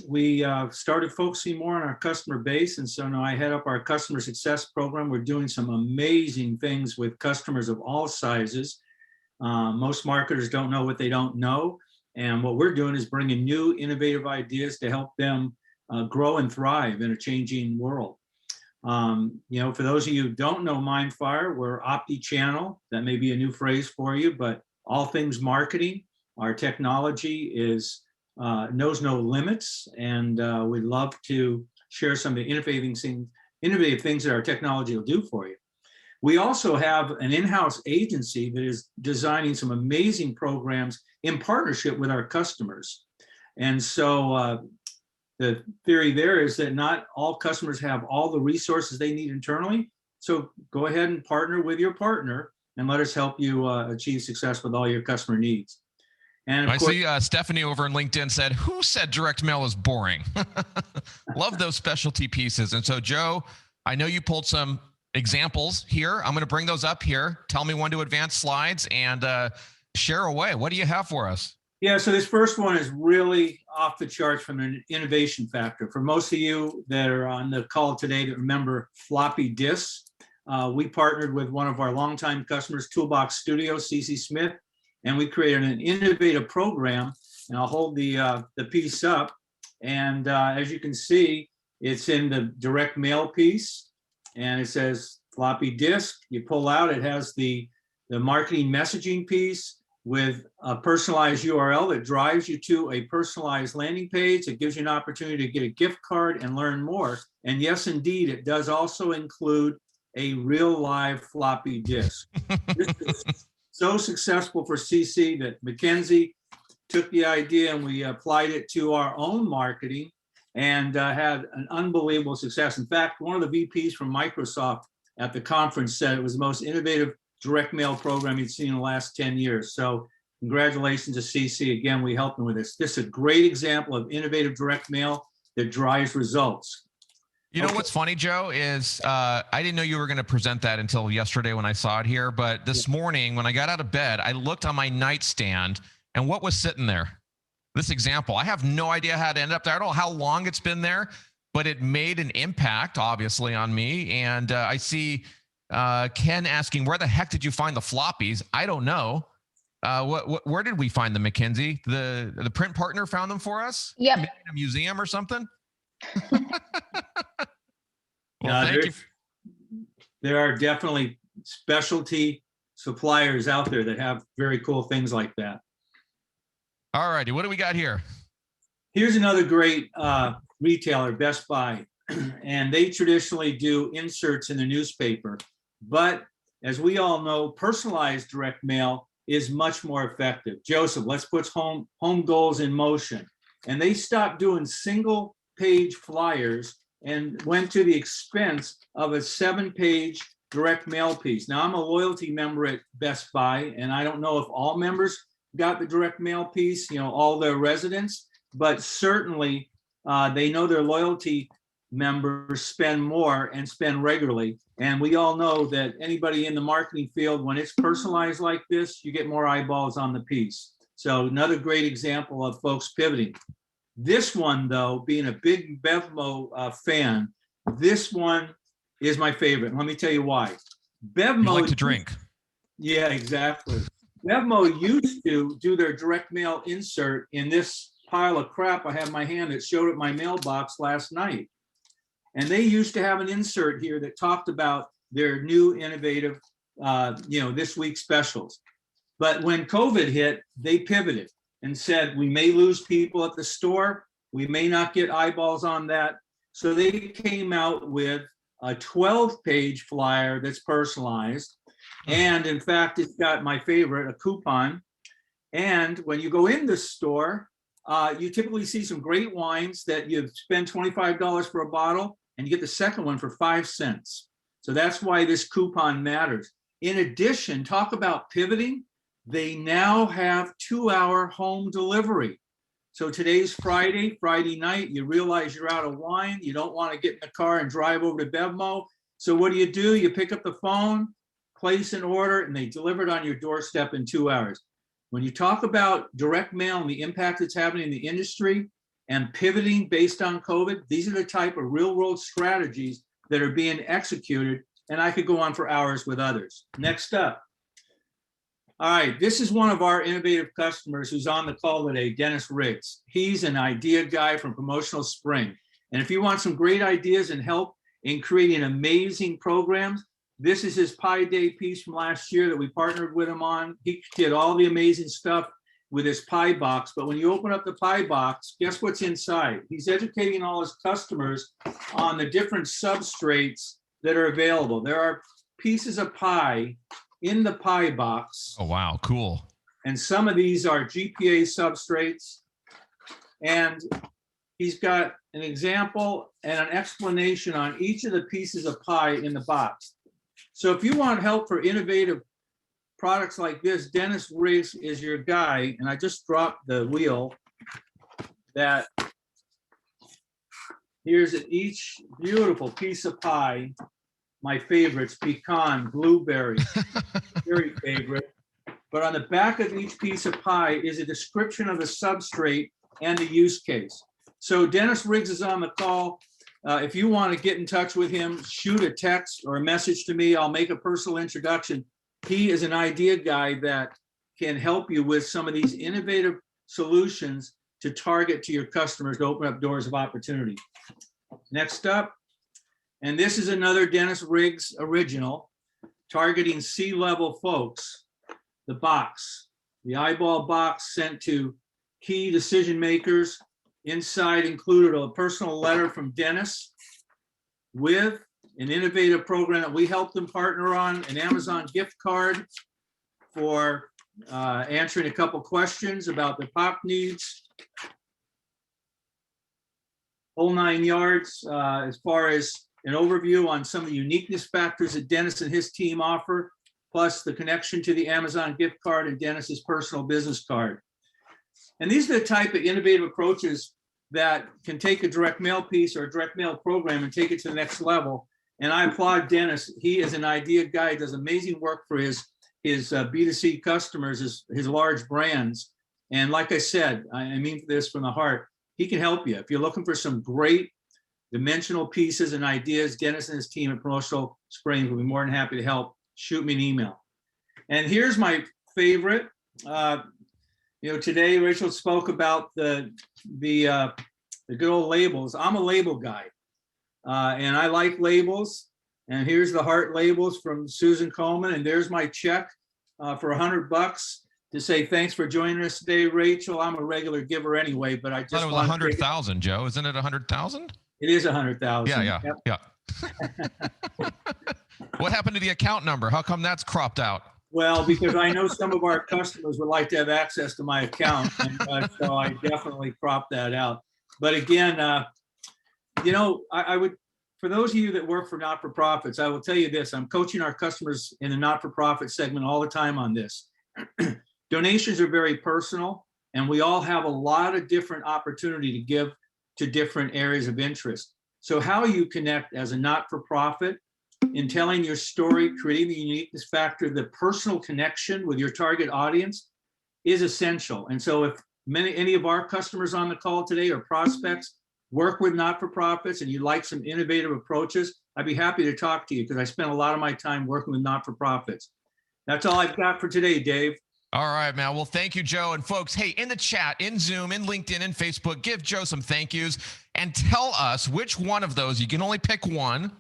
we started focusing more on our customer base. And so now I head up our customer success program. We're doing some amazing things with customers of all sizes. Most marketers don't know what they don't know. And what we're doing is bringing new innovative ideas to help them grow and thrive in a changing world. You know, for those of you who don't know MindFire, we're omni-channel. That may be a new phrase for you, but all things marketing. Our technology knows no limits, and we'd love to share some of the innovative things that our technology will do for you. We also have an in-house agency that is designing some amazing programs in partnership with our customers. And so the theory there is that not all customers have all the resources they need internally. So go ahead and partner with your partner and let us help you achieve success with all your customer needs. And I see Stephanie over in LinkedIn said, who said direct mail is boring? Love those specialty pieces. And so, Joe, I know you pulled some examples here. I'm going to bring those up here. Tell me when to advance slides and share away. What do you have for us? Yeah, so this first one is really off the charts from an innovation factor. For most of you that are on the call today that remember floppy disks, we partnered with one of our longtime customers, Toolbox Studio, CC Smith, and we created an innovative program. And I'll hold the piece up. And as you can see, it's in the direct mail piece, and it says floppy disk. You pull out, it has the marketing messaging piece with a personalized URL that drives you to a personalized landing page. It gives you an opportunity to get a gift card and learn more. And yes, indeed, it does also include a real live floppy disk. This is so successful for CC that McKinsey took the idea and we applied it to our own marketing and had an unbelievable success. In fact, one of the VPs from Microsoft at the conference said it was the most innovative direct mail program you'd seen in the last 10 years. So congratulations to CC. Again, we helped them with this. This is a great example of innovative direct mail that drives results. You know what's funny, Joe, is I didn't know you were going to present that until yesterday when I saw it here. But this morning, when I got out of bed, I looked on my nightstand, and what was sitting there? This example. I have no idea how to end up there. I don't know how long it's been there, but it made an impact, obviously, on me. And I see Ken asking, where the heck did you find the floppies? I don't know. Where did we find them, McKinsey? The print partner found them for us? Yep. Maybe in a museum or something? Well, thank you. There are definitely specialty suppliers out there that have very cool things like that. All righty, what do we got here? Here's another great retailer, Best Buy, and they traditionally do inserts in the newspaper. But as we all know, personalized direct mail is much more effective. Joseph, let's put home goals in motion. And they stopped doing single page flyers and went to the expense of a 7-page direct mail piece. Now, I'm a loyalty member at Best Buy, and I don't know if all members got the direct mail piece, all their residents, but certainly they know their loyalty members spend more and spend regularly. And we all know that anybody in the marketing field, when it's personalized like this, you get more eyeballs on the piece. So another great example of folks pivoting. This one, though, being a big Bevmo fan, this one is my favorite. Let me tell you why. Bevmo, you like to drink. Yeah, exactly. Bevmo used to do their direct mail insert in this pile of crap I have in my hand that showed at my mailbox last night. And they used to have an insert here that talked about their new innovative, this week's specials. But when COVID hit, they pivoted and said, we may lose people at the store. We may not get eyeballs on that. So they came out with a 12-page flyer that's personalized. And in fact, it's got my favorite, a coupon. And when you go in the store, you typically see some great wines that you spend $25 for a bottle, and you get the second one for 5 cents. So that's why this coupon matters. In addition, talk about pivoting. They now have 2-hour home delivery. So today's Friday night, you realize you're out of wine. You don't want to get in the car and drive over to Bevmo. So what do? You pick up the phone, place an order, and they deliver it on your doorstep in 2 hours. When you talk about direct mail and the impact it's having in the industry and pivoting based on COVID, these are the type of real world strategies that are being executed. And I could go on for hours with others. Next up. All right, this is one of our innovative customers who's on the call today, Dennis Riggs. He's an idea guy from Promotional Spring. And if you want some great ideas and help in creating amazing programs, this is his Pi Day piece from last year that we partnered with him on. He did all the amazing stuff with his Pi box. But when you open up the Pi box, guess what's inside? He's educating all his customers on the different substrates that are available. There are pieces of pie in the Pi box. Oh, wow. Cool. And some of these are GPA substrates. And he's got an example and an explanation on each of the pieces of pie in the box. So if you want help for innovative products like this, Dennis Riggs is your guy. And I just dropped the wheel that here's each beautiful piece of pie. My favorites, pecan, blueberry, very favorite. But on the back of each piece of pie is a description of the substrate and the use case. So Dennis Riggs is on the call. If you want to get in touch with him, shoot a text or a message to me. I'll make a personal introduction. He is an idea guy that can help you with some of these innovative solutions to target to your customers to open up doors of opportunity. Next up. And this is another Dennis Riggs original, targeting C-level folks. The box, the eyeball box sent to key decision makers. Inside included a personal letter from Dennis with an innovative program that we helped them partner on, an Amazon gift card for answering a couple questions about the pop needs. Whole 9 yards as far as an overview on some of the uniqueness factors that Dennis and his team offer, plus the connection to the Amazon gift card and Dennis's personal business card. And these are the type of innovative approaches that can take a direct mail piece or a direct mail program and take it to the next level. And I applaud Dennis. He is an idea guy, does amazing work for his B2C customers, his large brands. And like I said, I mean this from the heart, he can help you. If you're looking for some great dimensional pieces and ideas, Dennis and his team at Promotional Spring will be more than happy to help. Shoot me an email. And here's my favorite. Today Rachel spoke about the good old labels. I'm a label guy. And I like labels. And here's the heart labels from Susan Komen. And there's my check for $100 to say thanks for joining us today, Rachel. I'm a regular giver anyway, but I I thought just it was want 100,000, Joe. Isn't it 100,000? It is 100,000. Yeah. What happened to the account number? How come that's cropped out? Well, because I know some of our customers would like to have access to my account, and so I definitely cropped that out. But again, I would, for those of you that work for not-for-profits, I will tell you this: I'm coaching our customers in the not-for-profit segment all the time on this. Donations are very personal, and we all have a lot of different opportunity to give to different areas of interest. So how you connect as a not-for-profit in telling your story, creating the uniqueness factor, the personal connection with your target audience is essential. And so if any of our customers on the call today or prospects work with not-for-profits and you like some innovative approaches, I'd be happy to talk to you because I spent a lot of my time working with not-for-profits. That's all I've got for today, Dave. All right, man. Well, thank you, Joe. And folks, hey, in the chat, in Zoom, in LinkedIn, in Facebook, give Joe some thank yous and tell us which one of those, you can only pick one.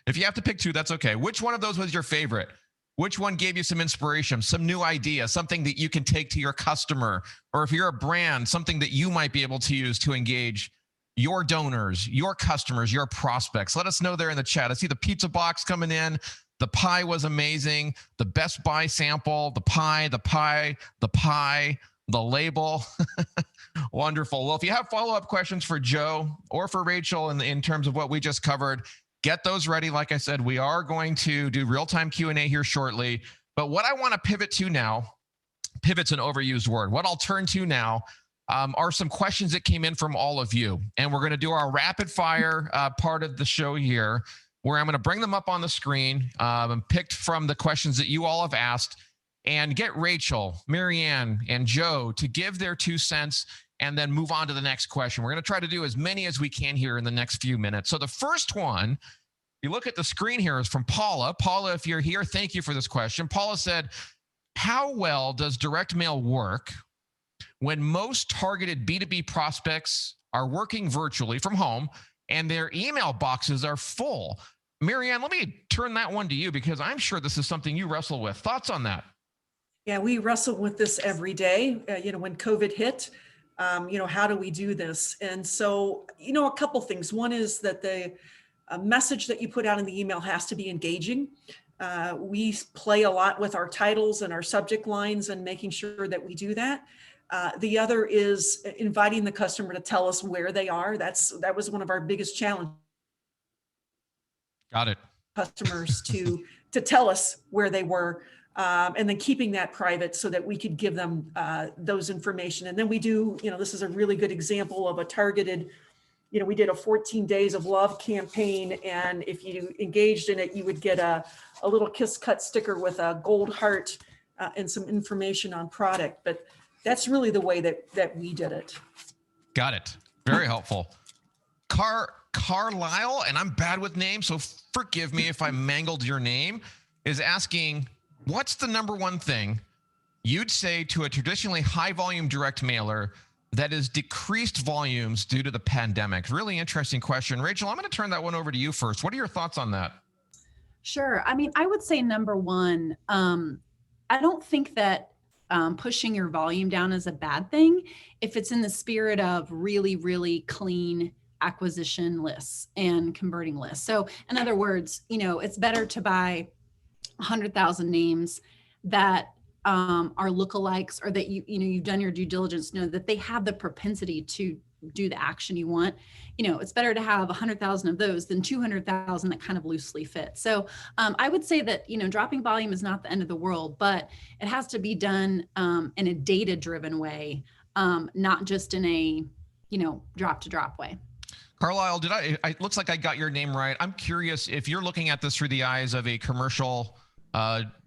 If you have to pick two, that's okay. Which one of those was your favorite? Which one gave you some inspiration, some new idea, something that you can take to your customer? Or if you're a brand, something that you might be able to use to engage your donors, your customers, your prospects. Let us know there in the chat. I see the pizza box coming in. The pie was amazing. The Best Buy sample, the pie, the label. Wonderful. Well, if you have follow-up questions for Joe or for Rachel in terms of what we just covered, get those ready. Like I said, we are going to do real-time Q&A here shortly. But what I want to pivot to now, pivot's an overused word. What I'll turn to now are some questions that came in from all of you. And we're going to do our rapid fire part of the show here, where I'm going to bring them up on the screen, picked from the questions that you all have asked, and get Rachel, Marianne, and Joe to give their 2 cents and then move on to the next question. We're going to try to do as many as we can here in the next few minutes. So the first one, you look at the screen here, is from Paula. Paula, if you're here, thank you for this question. Paula said, how well does direct mail work when most targeted B2B prospects are working virtually from home and their email boxes are full? Marianne, let me turn that one to you because I'm sure this is something you wrestle with. Thoughts on that? Yeah, we wrestle with this every day. When COVID hit, how do we do this? And so, a couple things. One is that the message that you put out in the email has to be engaging. We play a lot with our titles and our subject lines and making sure that we do that. The other is inviting the customer to tell us where they are. That was one of our biggest challenges. Got it. Customers to tell us where they were, and then keeping that private so that we could give them those information. And then we do, this is a really good example of a targeted, we did a 14 days of love campaign. And if you engaged in it, you would get a little kiss cut sticker with a gold heart and some information on product. But that's really the way that we did it. Got it. Very helpful. Carlisle, and I'm bad with names, so forgive me if I mangled your name, is asking, what's the number one thing you'd say to a traditionally high volume direct mailer that is decreased volumes due to the pandemic? Really interesting question. Rachel, I'm going to turn that one over to you first. What are your thoughts on that? Sure. I mean, I would say number one, I don't think that pushing your volume down is a bad thing if it's in the spirit of really, really clean acquisition lists and converting lists. So in other words, it's better to buy 100,000 names that are lookalikes, or that you've done your due diligence, know that they have the propensity to do the action you want. It's better to have 100,000 of those than 200,000 that kind of loosely fit. So I would say that, dropping volume is not the end of the world, but it has to be done in a data-driven way, not just in a, drop-to-drop way. Carlisle, it looks like I got your name right. I'm curious if you're looking at this through the eyes of a commercial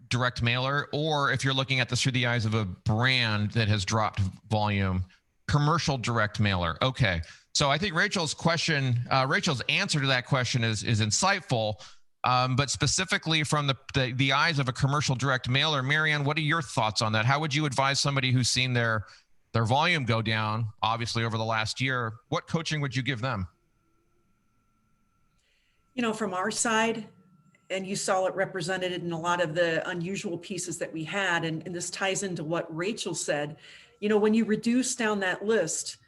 direct mailer, or if you're looking at this through the eyes of a brand that has dropped volume. Commercial direct mailer. Okay. So I think Rachel's answer to that question is insightful, but specifically from the eyes of a commercial direct mailer. Marianne, what are your thoughts on that? How would you advise somebody who's seen their volume go down, obviously over the last year? What coaching would you give them? From our side, and you saw it represented in a lot of the unusual pieces that we had, and this ties into what Rachel said, when you reduce down that list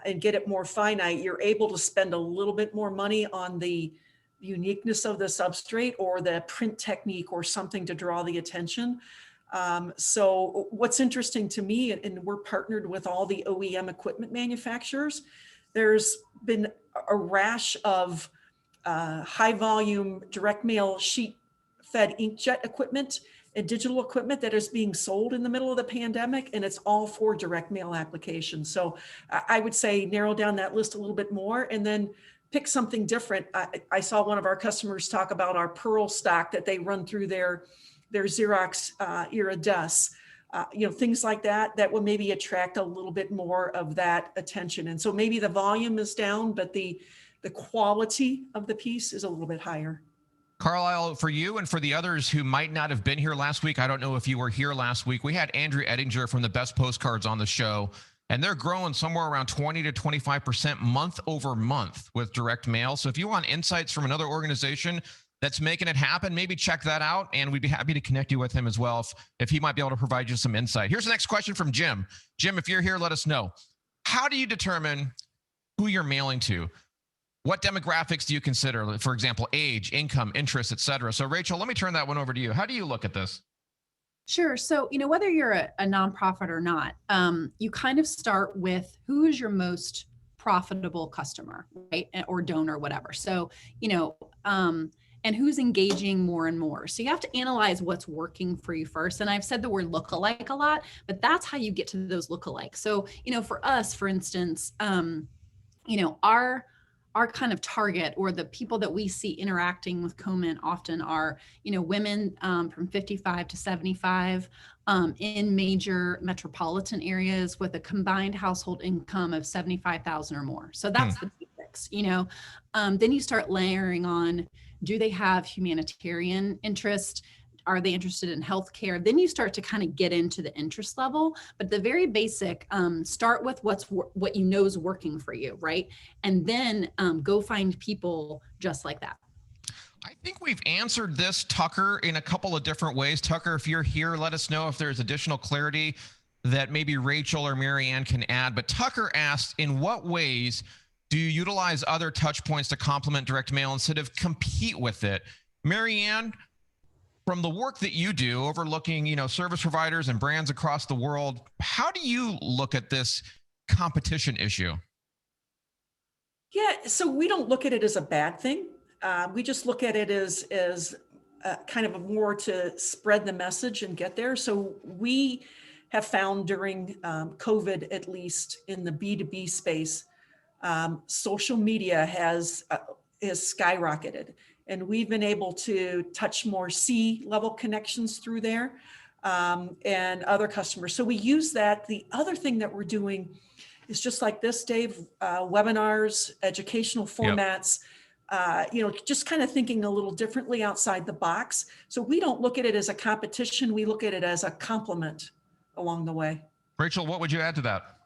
and get it more finite, you're able to spend a little bit more money on the uniqueness of the substrate or the print technique or something to draw the attention. So what's interesting to me, and we're partnered with all the OEM equipment manufacturers, there's been a rash of high volume direct mail sheet fed inkjet equipment and digital equipment that is being sold in the middle of the pandemic, and it's all for direct mail applications. So I would say narrow down that list a little bit more and then pick something different. I saw one of our customers talk about our Pearl stock that they run through their Xerox era desks. Things like that will maybe attract a little bit more of that attention. And so maybe the volume is down, but the quality of the piece is a little bit higher. Carlisle, for you and for the others who might not have been here last week, I don't know if you were here last week, we had Andrew Ettinger from the Best Postcards on the show, and they're growing somewhere around 20 to 25% month over month with direct mail. So if you want insights from another organization that's making it happen, maybe check that out, and we'd be happy to connect you with him as well if he might be able to provide you some insight. Here's the next question from Jim. Jim, if you're here, let us know. How do you determine who you're mailing to? What demographics do you consider? For example, age, income, interests, et cetera. So Rachel, let me turn that one over to you. How do you look at this? Sure. So, whether you're a nonprofit or not, you kind of start with who is your most profitable customer, right? Or donor, whatever. So, and who's engaging more and more. So you have to analyze what's working for you first. And I've said the word lookalike a lot, but that's how you get to those lookalikes. So, for us, for instance, our kind of target or the people that we see interacting with Komen often are, women from 55 to 75 in major metropolitan areas with a combined household income of 75,000 or more. So that's the basics, Then you start layering on, do they have humanitarian interest? Are they interested in healthcare? Then you start to kind of get into the interest level, but the very basic, start with what you know is working for you, right? And then go find people just like that. I think we've answered this, Tucker, in a couple of different ways. Tucker, if you're here, let us know if there's additional clarity that maybe Rachel or Marianne can add. But Tucker asked, in what ways do you utilize other touch points to complement direct mail instead of compete with it? Marianne, from the work that you do overlooking, service providers and brands across the world, how do you look at this competition issue? Yeah, so we don't look at it as a bad thing. We just look at it as kind of a more to spread the message and get there. So we have found during COVID, at least in the B2B space, social media has skyrocketed. And we've been able to touch more C-level connections through there and other customers. So we use that. The other thing that we're doing is just like this, Dave, webinars, educational formats, just kind of thinking a little differently outside the box. So we don't look at it as a competition. We look at it as a complement along the way. Rachel, what would you add to that?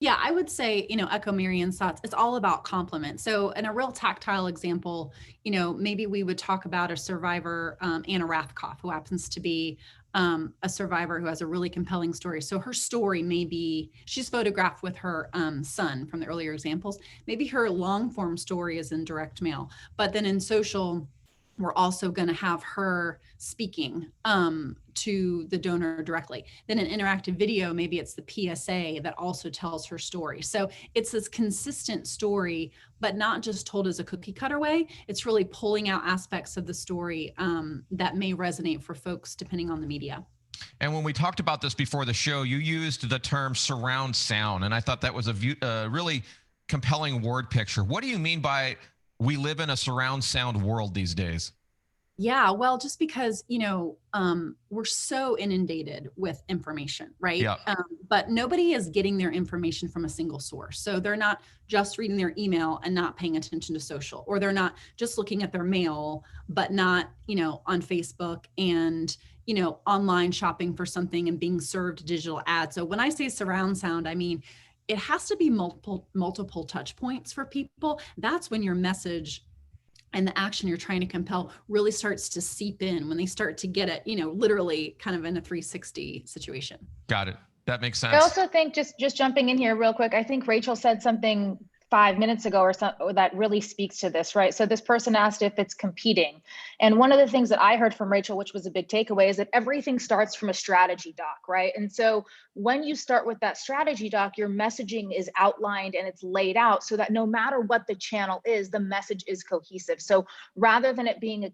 Yeah, I would say, echo Marianne's thoughts. It's all about complement. So in a real tactile example, maybe we would talk about a survivor, Anna Rathkoff, who happens to be a survivor who has a really compelling story. So her story may be, she's photographed with her son from the earlier examples. Maybe her long form story is in direct mail, but then in social, we're also going to have her speaking to the donor directly. Then an interactive video, maybe it's the PSA that also tells her story. So it's this consistent story, but not just told as a cookie cutter way. It's really pulling out aspects of the story that may resonate for folks depending on the media. And when we talked about this before the show, you used the term surround sound. And I thought that was a really compelling word picture. What do you mean by we live in a surround sound world these days? Yeah, well, just because, we're so inundated with information, right? Yeah. But nobody is getting their information from a single source. So they're not just reading their email and not paying attention to social, or they're not just looking at their mail, but not, on Facebook and, online shopping for something and being served digital ads. So when I say surround sound, I mean, it has to be multiple touch points for people. That's when your message and the action you're trying to compel really starts to seep in, when they start to get it, literally kind of in a 360 situation. Got it. That makes sense. I also think, just jumping in here real quick, I think Rachel said something 5 minutes ago or something that really speaks to this, right? So this person asked if it's competing. And one of the things that I heard from Rachel, which was a big takeaway, is that everything starts from a strategy doc, right? And so when you start with that strategy doc, your messaging is outlined and it's laid out so that no matter what the channel is, the message is cohesive. So rather than it being a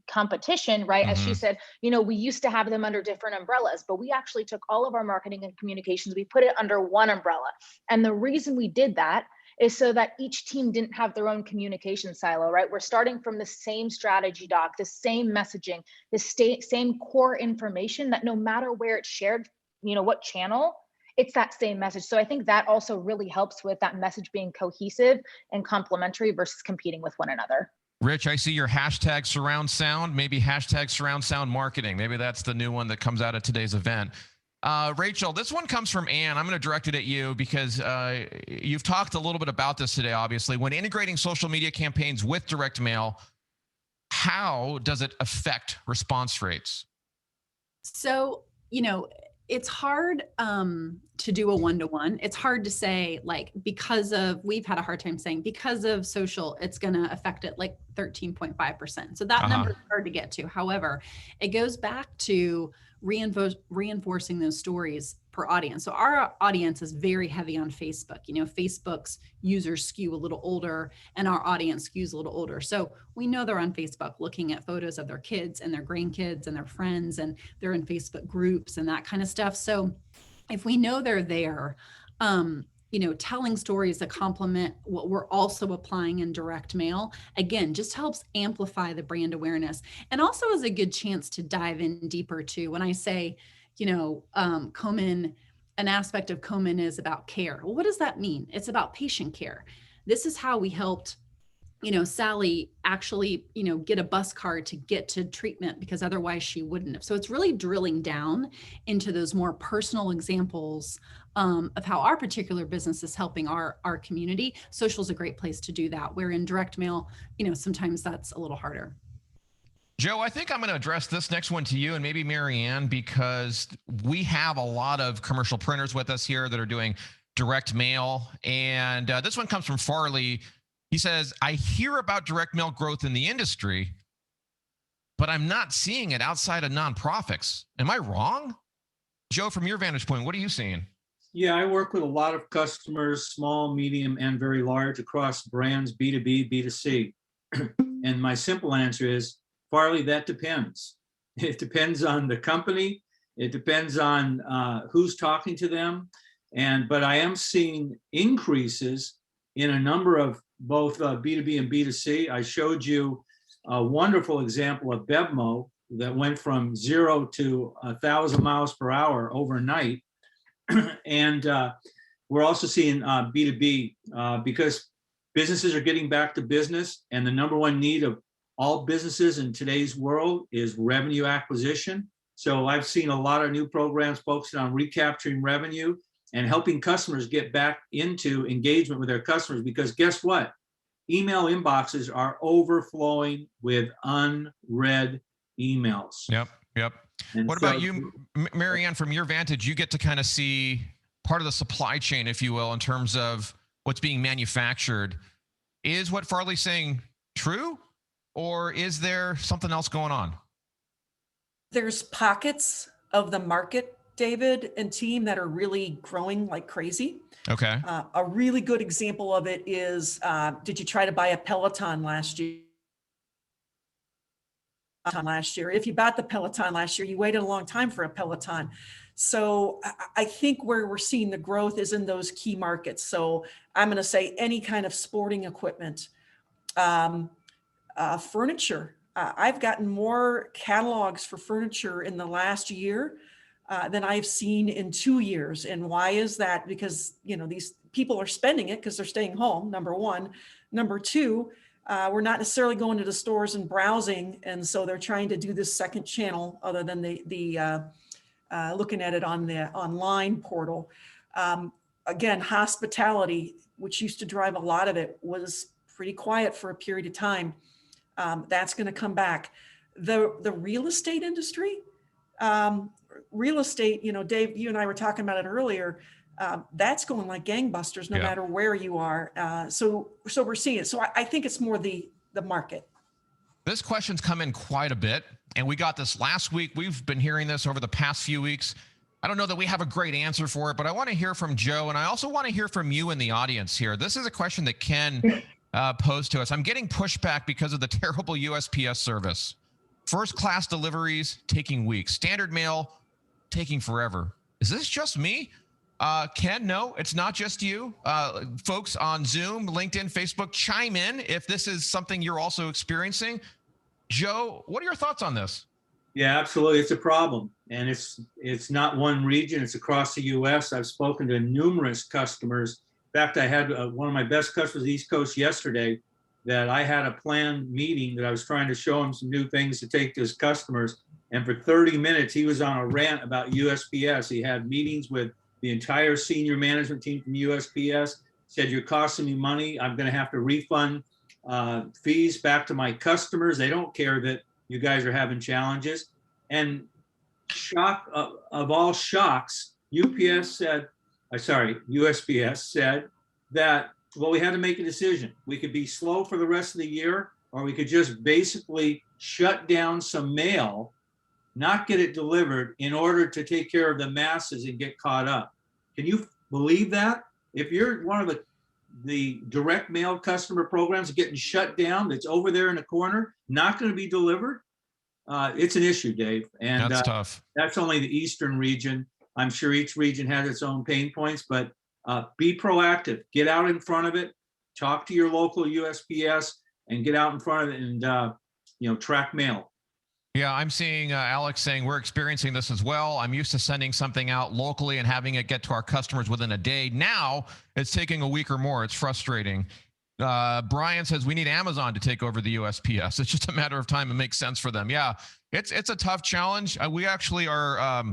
competition, right? As she said, we used to have them under different umbrellas, but we actually took all of our marketing and communications, we put it under one umbrella. And the reason we did that is so that each team didn't have their own communication silo, right? We're starting from the same strategy doc, the same messaging, the same core information, that no matter where it's shared, what channel, it's that same message. So I think that also really helps with that message being cohesive and complementary versus competing with one another. Rich, I see your hashtag surround sound, maybe hashtag surround sound marketing. Maybe that's the new one that comes out of today's event. Rachel, this one comes from Ann. I'm going to direct it at you because you've talked a little bit about this today, obviously. When integrating social media campaigns with direct mail, how does it affect response rates? So, it's hard to do a one-to-one. It's hard to say, like, we've had a hard time saying because of social, it's going to affect it like 13.5%. So that number is hard to get to. However, it goes back to reinforcing those stories per audience. So our audience is very heavy on Facebook. Facebook's users skew a little older and our audience skews a little older. So we know they're on Facebook looking at photos of their kids and their grandkids and their friends, and they're in Facebook groups and that kind of stuff. So if we know they're there, telling stories that complement what we're also applying in direct mail, again, just helps amplify the brand awareness, and also is a good chance to dive in deeper too. When I say, Komen, an aspect of Komen is about care. Well, what does that mean? It's about patient care. This is how we helped, Sally actually, get a bus card to get to treatment because otherwise she wouldn't have. So it's really drilling down into those more personal examples of how our particular business is helping our community. Social is a great place to do that, where in direct mail, sometimes that's a little harder. Joe, I think I'm going to address this next one to you and maybe Marianne, because we have a lot of commercial printers with us here that are doing direct mail. And this one comes from Farley. He says, I hear about direct mail growth in the industry, but I'm not seeing it outside of nonprofits. Am I wrong? Joe, from your vantage point, what are you seeing? Yeah, I work with a lot of customers, small, medium, and very large, across brands, B2B, B2C. And my simple answer is, Farley, that depends. It depends on the company. It depends on who's talking to them. But I am seeing increases in a number of both B2B and B2C. I showed you a wonderful example of Bevmo that went from 0 to 1,000 miles per hour overnight. And we're also seeing B2B because businesses are getting back to business, and the number one need of all businesses in today's world is revenue acquisition. So I've seen a lot of new programs focusing on recapturing revenue and helping customers get back into engagement with their customers, because guess what? Email inboxes are overflowing with unread emails. Yep. And what about you, Marianne, from your vantage? You get to kind of see part of the supply chain, if you will, in terms of what's being manufactured. Is what Farley's saying true, or is there something else going on? There's pockets of the market, David and team, that are really growing like crazy. Okay. A really good example of it is, did you try to buy a Peloton last year? If you bought the Peloton last year, you waited a long time for a Peloton. So I think where we're seeing the growth is in those key markets. So I'm going to say any kind of sporting equipment, furniture. I've gotten more catalogs for furniture in the last year than I've seen in 2 years. And why is that? Because, these people are spending it because they're staying home, number one. Number two, we're not necessarily going to the stores and browsing. And so they're trying to do this second channel other than the looking at it on the online portal. again, hospitality, which used to drive a lot of it, was pretty quiet for a period of time. That's going to come back. The real estate industry, real estate, Dave, you and I were talking about it earlier. That's going like gangbusters, no matter where you are. So we're seeing it. So I think it's more the market. This question's come in quite a bit, and we got this last week. We've been hearing this over the past few weeks. I don't know that we have a great answer for it, but I want to hear from Joe, and I also want to hear from you in the audience here. This is a question that Ken posed to us. I'm getting pushback because of the terrible USPS service. First class deliveries taking weeks. Standard mail taking forever. Is this just me? Ken, no, it's not just you. Folks on Zoom, LinkedIn, Facebook, chime in if this is something you're also experiencing. Joe, what are your thoughts on this? Yeah, absolutely. It's a problem. And it's not one region, it's across the US. I've spoken to numerous customers. In fact, I had one of my best customers East Coast yesterday that I had a planned meeting that I was trying to show him some new things to take to his customers. And for 30 minutes, he was on a rant about USPS. He had meetings with the entire senior management team from USPS, said, "You're costing me money. I'm going to have to refund fees back to my customers. They don't care that you guys are having challenges." And shock of all shocks, USPS said that, well, we had to make a decision. We could be slow for the rest of the year, or we could just basically shut down some mail, not get it delivered in order to take care of the masses and get caught up. Can you believe that? If you're one of the direct mail customer programs getting shut down, that's over there in the corner, not going to be delivered, it's an issue, Dave. And that's tough. That's only the Eastern region. I'm sure each region has its own pain points, but be proactive, get out in front of it, talk to your local USPS and get out in front of it and, track mail. Yeah, I'm seeing Alex saying we're experiencing this as well. I'm used to sending something out locally and having it get to our customers within a day. Now it's taking a week or more. It's frustrating. Brian says we need Amazon to take over the USPS. It's just a matter of time. It makes sense for them. Yeah, it's a tough challenge. We actually are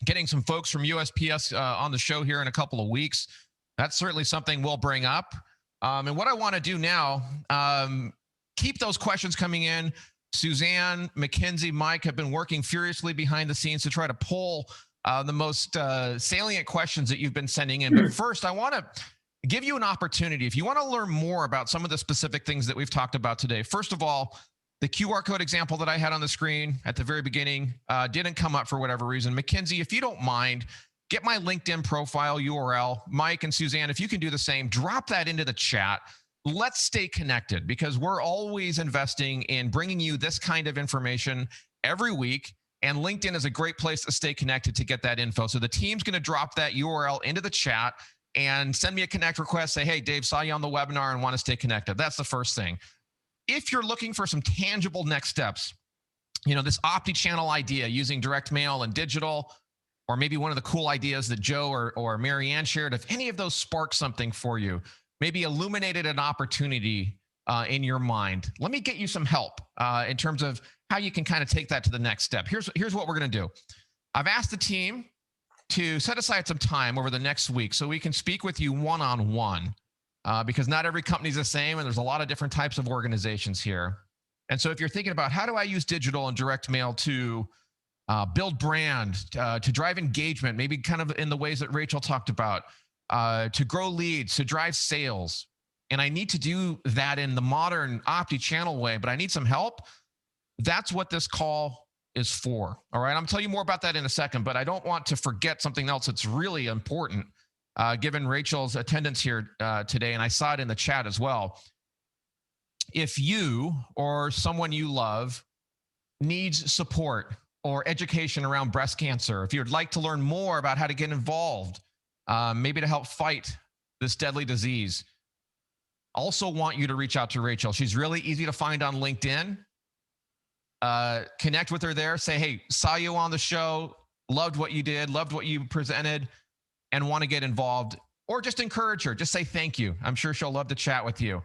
getting some folks from USPS on the show here in a couple of weeks. That's certainly something we'll bring up. And what I want to do now, keep those questions coming in. Suzanne, Mackenzie, Mike have been working furiously behind the scenes to try to pull the most salient questions that you've been sending in. But first, I want to give you an opportunity. If you want to learn more about some of the specific things that we've talked about today, first of all, the QR code example that I had on the screen at the very beginning didn't come up for whatever reason. Mackenzie, if you don't mind, get my LinkedIn profile URL. Mike and Suzanne, if you can do the same, drop that into the chat. Let's stay connected because we're always investing in bringing you this kind of information every week. And LinkedIn is a great place to stay connected to get that info. So the team's going to drop that URL into the chat and send me a connect request. Say, hey, Dave, saw you on the webinar and want to stay connected. That's the first thing. If you're looking for some tangible next steps, this omni-channel idea using direct mail and digital, or maybe one of the cool ideas that Joe or Mary Ann shared, if any of those spark something for you, maybe illuminated an opportunity in your mind, let me get you some help in terms of how you can kind of take that to the next step. Here's what we're going to do. I've asked the team to set aside some time over the next week so we can speak with you one-on-one because not every company is the same and there's a lot of different types of organizations here. And so if you're thinking about how do I use digital and direct mail to build brand, to drive engagement, maybe kind of in the ways that Rachel talked about, to grow leads, to drive sales. And I need to do that in the modern omni-channel way, but I need some help. That's what this call is for. All right. I'm going to tell you more about that in a second, but I don't want to forget something else that's really important, given Rachel's attendance here today. And I saw it in the chat as well. If you or someone you love needs support or education around breast cancer, if you'd like to learn more about how to get involved, maybe to help fight this deadly disease, also want you to reach out to Rachel. She's really easy to find on LinkedIn. Connect with her there. Say, hey, saw you on the show, loved what you did, loved what you presented, and want to get involved. Or just encourage her. Just say thank you. I'm sure she'll love to chat with you.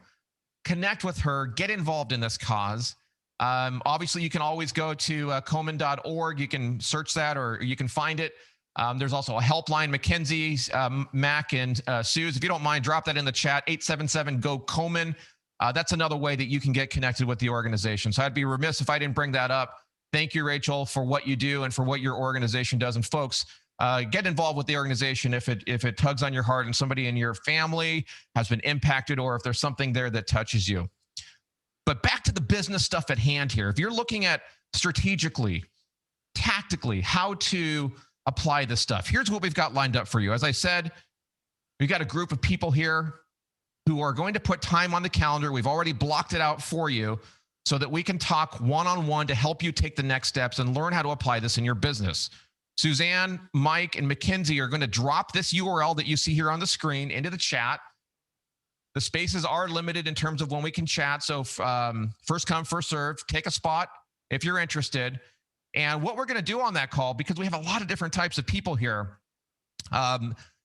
Connect with her. Get involved in this cause. Obviously, you can always go to Komen.org. You can search that or you can find it. There's also a helpline, Mackenzie, Mac, and Suze. If you don't mind, drop that in the chat, 877-GO-KOMEN. That's another way that you can get connected with the organization. So I'd be remiss if I didn't bring that up. Thank you, Rachel, for what you do and for what your organization does. And folks, get involved with the organization if it tugs on your heart and somebody in your family has been impacted, or if there's something there that touches you. But back to the business stuff at hand here. If you're looking at strategically, tactically, how to apply this stuff, here's what we've got lined up for you. As I said, we've got a group of people here who are going to put time on the calendar. We've already blocked it out for you so that we can talk one-on-one to help you take the next steps and learn how to apply this in your business. Suzanne, Mike, and Mackenzie are going to drop this URL that you see here on the screen into the chat. The spaces are limited in terms of when we can chat. So first come, first serve, take a spot if you're interested. And what we're going to do on that call, because we have a lot of different types of people here,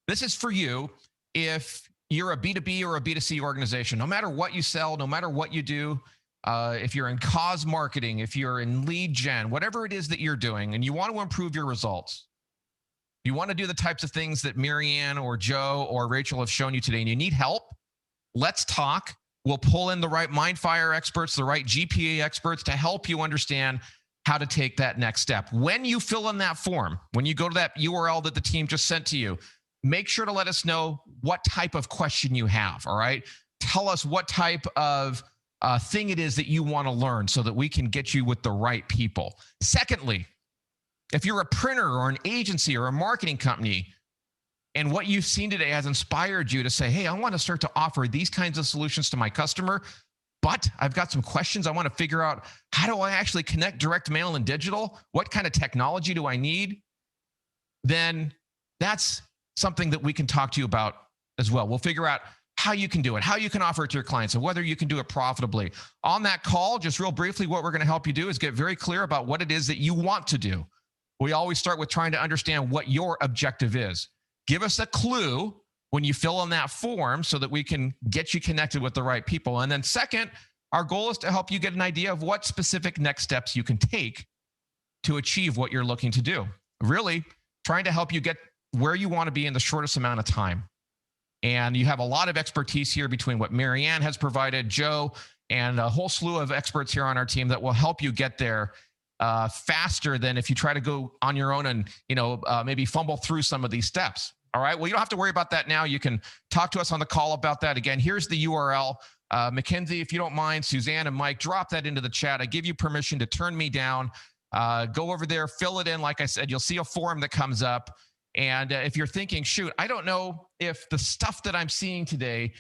this is for you if you're a B2B or a B2C organization. No matter what you sell, no matter what you do, if you're in cause marketing, if you're in lead gen, whatever it is that you're doing, and you want to improve your results, you want to do the types of things that Marianne or Joe or Rachel have shown you today, and you need help, let's talk. We'll pull in the right MindFire experts, the right GPA experts to help you understand how to take that next step. When you fill in that form, when you go to that URL that the team just sent to you, make sure to let us know what type of question you have, all right? Tell us what type of thing it is that you want to learn so that we can get you with the right people. Secondly, if you're a printer or an agency or a marketing company, and what you've seen today has inspired you to say, hey, I want to start to offer these kinds of solutions to my customer, but I've got some questions. I want to figure out, how do I actually connect direct mail and digital? What kind of technology do I need? Then that's something that we can talk to you about as well. We'll figure out how you can do it, how you can offer it to your clients, and whether you can do it profitably. On that call, just real briefly, what we're going to help you do is get very clear about what it is that you want to do. We always start with trying to understand what your objective is. Give us a clue when you fill in that form so that we can get you connected with the right people. And then second, our goal is to help you get an idea of what specific next steps you can take to achieve what you're looking to do. Really trying to help you get where you want to be in the shortest amount of time. And you have a lot of expertise here between what Marianne has provided, Joe, and a whole slew of experts here on our team that will help you get there faster than if you try to go on your own and maybe fumble through some of these steps. All right. Well, you don't have to worry about that now. You can talk to us on the call about that. Again, here's the URL. Mackenzie, if you don't mind, Suzanne and Mike, drop that into the chat. I give you permission to turn me down. Go over there, fill it in. Like I said, you'll see a form that comes up. And if you're thinking, shoot, I don't know if the stuff that I'm seeing today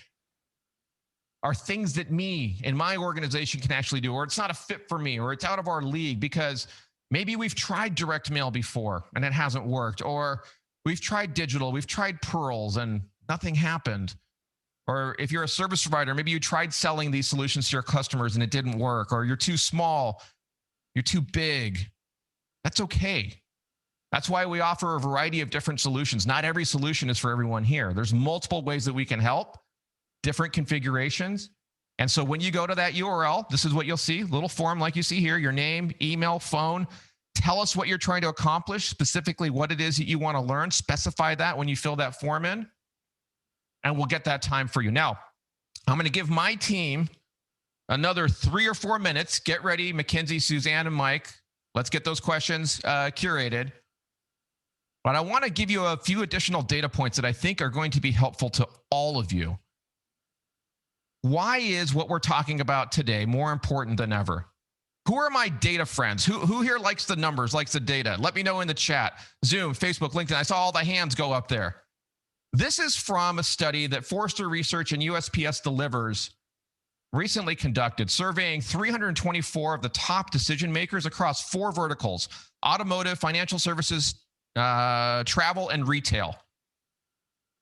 are things that me and my organization can actually do, or it's not a fit for me, or it's out of our league because maybe we've tried direct mail before and it hasn't worked, or we've tried digital, we've tried pearls and nothing happened. Or if you're a service provider, maybe you tried selling these solutions to your customers and it didn't work, or you're too small, you're too big. That's okay. That's why we offer a variety of different solutions. Not every solution is for everyone here. There's multiple ways that we can help, different configurations. And so when you go to that URL, this is what you'll see, little form like you see here, your name, email, phone. Tell us what you're trying to accomplish, specifically what it is that you want to learn. Specify that when you fill that form in, and we'll get that time for you. Now, I'm going to give my team another 3 or 4 minutes. Get ready, Mackenzie, Suzanne, and Mike. Let's get those questions curated. But I want to give you a few additional data points that I think are going to be helpful to all of you. Why is what we're talking about today more important than ever? Who are my data friends? Who here likes the numbers, likes the data? Let me know in the chat. Zoom, Facebook, LinkedIn. I saw all the hands go up there. This is from a study that Forrester Research and USPS Delivers recently conducted, surveying 324 of the top decision makers across 4 verticals: automotive, financial services, travel, and retail.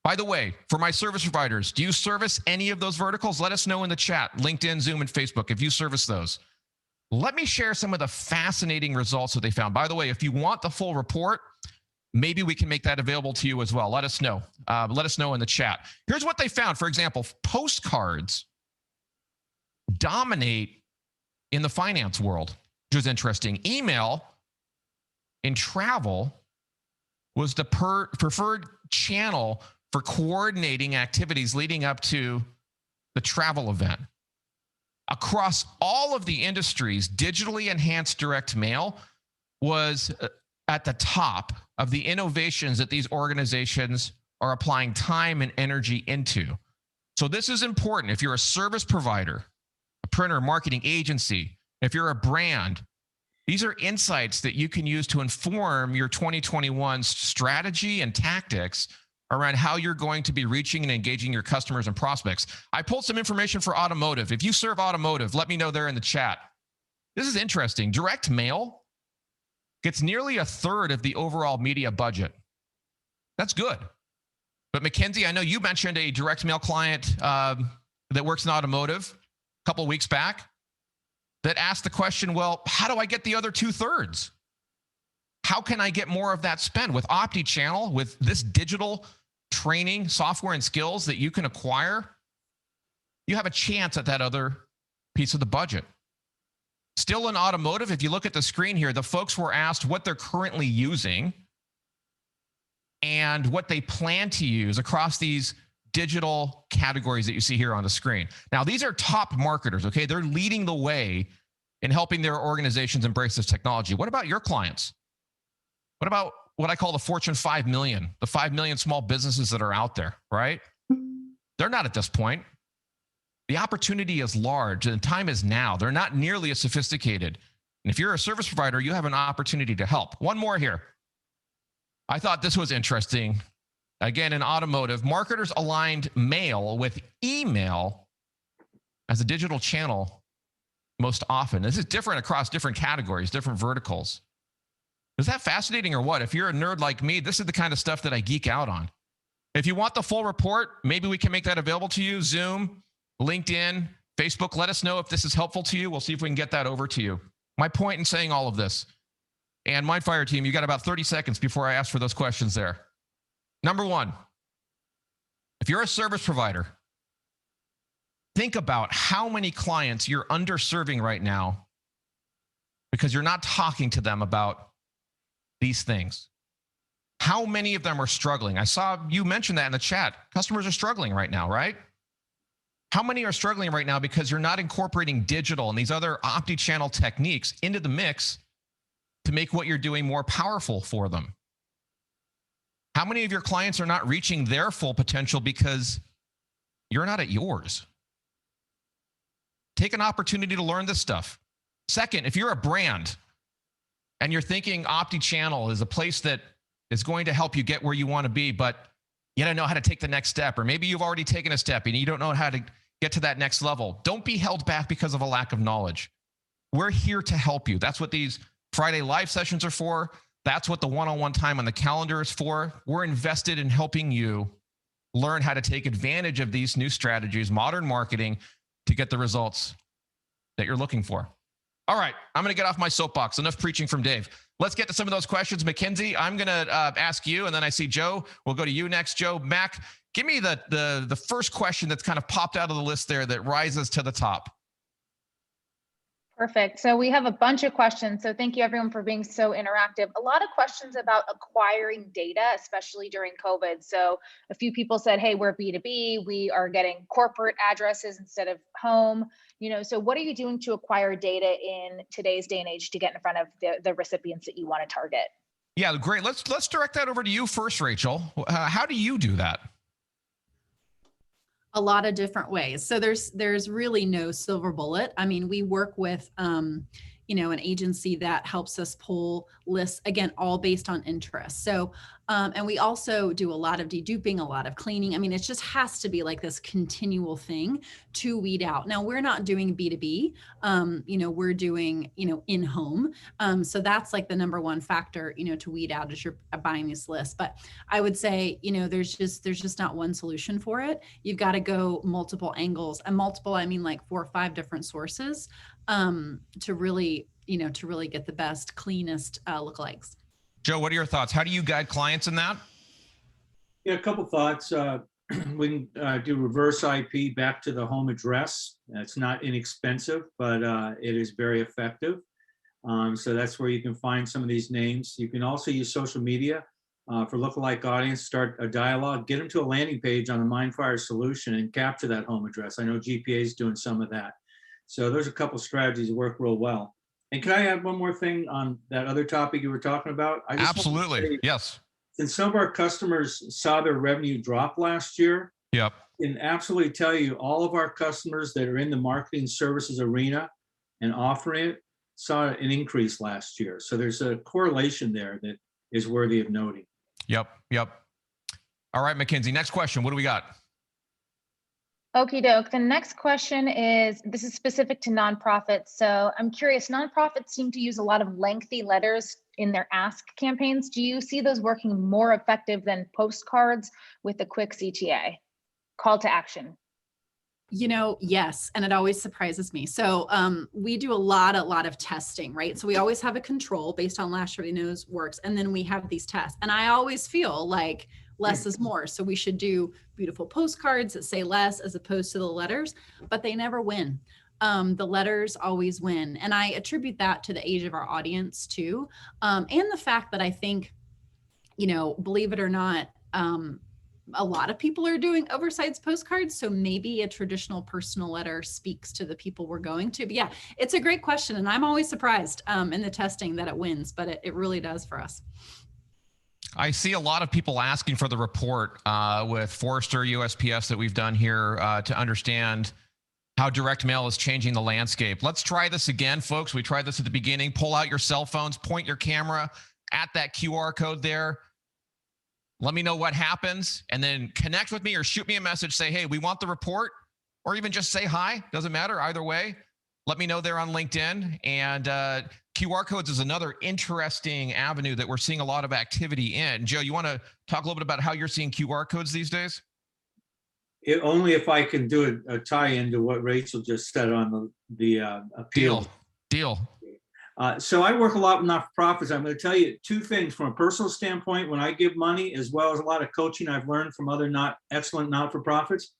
By the way, for my service providers, do you service any of those verticals? Let us know in the chat, LinkedIn, Zoom, and Facebook, if you service those. Let me share some of the fascinating results that they found. By the way, if you want the full report, maybe we can make that available to you as well. Let us know. Let us know in the chat. Here's what they found. For example, postcards dominate in the finance world, which is interesting. Email in travel was the preferred channel for coordinating activities leading up to the travel event. Across all of the industries, digitally enhanced direct mail was at the top of the innovations that these organizations are applying time and energy into. So this is important. If you're a service provider, a printer, marketing agency, if you're a brand, these are insights that you can use to inform your 2021 strategy and tactics around how you're going to be reaching and engaging your customers and prospects. I pulled some information for automotive. If you serve automotive, let me know there in the chat. This is interesting. Direct mail gets nearly a third of the overall media budget. That's good. But Mackenzie, I know you mentioned a direct mail client that works in automotive a couple of weeks back that asked the question, well, how do I get the other 2/3? How can I get more of that spend with OptiChannel, with this digital training, software, and skills that you can acquire? You have a chance at that other piece of the budget. Still in automotive, if you look at the screen here, the folks were asked what they're currently using and what they plan to use across these digital categories that you see here on the screen. Now, these are top marketers, okay? They're leading the way in helping their organizations embrace this technology. What about your clients? What about what I call the Fortune 5 million, the 5 million small businesses that are out there, right? They're not at this point. The opportunity is large and time is now. They're not nearly as sophisticated. And if you're a service provider, you have an opportunity to help. One more here. I thought this was interesting. Again, in automotive, marketers aligned mail with email as a digital channel most often. This is different across different categories, different verticals. Is that fascinating or what? If you're a nerd like me, this is the kind of stuff that I geek out on. If you want the full report, maybe we can make that available to you. Zoom, LinkedIn, Facebook, let us know if this is helpful to you. We'll see if we can get that over to you. My point in saying all of this, and MindFire team, you got about 30 seconds before I ask for those questions there. Number one, if you're a service provider, think about how many clients you're underserving right now because you're not talking to them about these things. How many of them are struggling? I saw you mention that in the chat. Customers are struggling right now, right? How many are struggling right now because you're not incorporating digital and these other omni-channel techniques into the mix to make what you're doing more powerful for them? How many of your clients are not reaching their full potential because you're not at yours? Take an opportunity to learn this stuff. Second, if you're a brand and you're thinking OptiChannel is a place that is going to help you get where you want to be, but you don't know how to take the next step, or maybe you've already taken a step and you don't know how to get to that next level, don't be held back because of a lack of knowledge. We're here to help you. That's what these Friday live sessions are for. That's what the one-on-one time on the calendar is for. We're invested in helping you learn how to take advantage of these new strategies, modern marketing, to get the results that you're looking for. All right, I'm going to get off my soapbox. Enough preaching from Dave. Let's get to some of those questions. Mackenzie, I'm going to ask you, and then I see Joe. We'll go to you next. Joe, Mac, give me the first question that's kind of popped out of the list there that rises to the top. Perfect. So we have a bunch of questions. So thank you everyone for being so interactive. A lot of questions about acquiring data, especially during COVID. So a few people said, hey, we're B2B. We are getting corporate addresses instead of home. So what are you doing to acquire data in today's day and age to get in front of the recipients that you want to target? Yeah, great. Let's direct that over to you first, Rachel. How do you do that? A lot of different ways. So there's really no silver bullet. I mean, we work with, an agency that helps us pull lists, again, all based on interest. So, and we also do a lot of deduping, a lot of cleaning. I mean, it just has to be like this continual thing to weed out. Now, we're not doing B2B, we're doing, in-home. So that's like the number one factor, to weed out as you're buying these lists. But I would say, there's just not one solution for it. You've got to go multiple angles, and multiple, I mean like 4 or 5 different sources, to really get the best, cleanest lookalikes. Joe, what are your thoughts? How do you guide clients in that? Yeah, a couple thoughts. We can do reverse IP back to the home address. It's not inexpensive, but it is very effective. So that's where you can find some of these names. You can also use social media. for lookalike audience, start a dialogue, get them to a landing page on the MindFire solution and capture that home address. I know GPA is doing some of that. So there's a couple strategies that work real well. And can I add one more thing on that other topic you were talking about? I just want to Absolutely. say, Yes. since some of our customers saw their revenue drop last year, Yep. I can absolutely tell you all of our customers that are in the marketing services arena and offering it saw an increase last year. So there's a correlation there that is worthy of noting. Yep. Yep. All right, Mackenzie, next question. What do we got? Okie doke. The next question is, this is specific to nonprofits. So I'm curious, nonprofits seem to use a lot of lengthy letters in their ask campaigns. Do you see those working more effective than postcards with a quick CTA? Call to action. Yes, and it always surprises me. So we do a lot of testing, right? So we always have a control based on last year we knows works, and then we have these tests. And I always feel like less is more. So we should do beautiful postcards that say less as opposed to the letters, but they never win. The letters always win. And I attribute that to the age of our audience too. And the fact that I think, believe it or not, a lot of people are doing oversized postcards. So maybe a traditional personal letter speaks to the people we're going to. But yeah, it's a great question. And I'm always surprised in the testing that it wins, but it really does for us. I see a lot of people asking for the report with Forrester USPS that we've done here to understand how direct mail is changing the landscape. Let's try this again, folks. We tried this at the beginning. Pull out your cell phones, point your camera at that QR code there. Let me know what happens, and then connect with me or shoot me a message. Say, hey, we want the report, or even just say hi. Doesn't matter either way. Let me know there on LinkedIn. And QR codes is another interesting avenue that we're seeing a lot of activity in. Joe, you want to talk a little bit about how you're seeing QR codes these days? Only if I can do a tie-in to what Rachel just said on the appeal. Deal. So I work a lot with not-for-profits. I'm going to tell you two things from a personal standpoint. When I give money, as well as a lot of coaching I've learned from other excellent not-for-profits,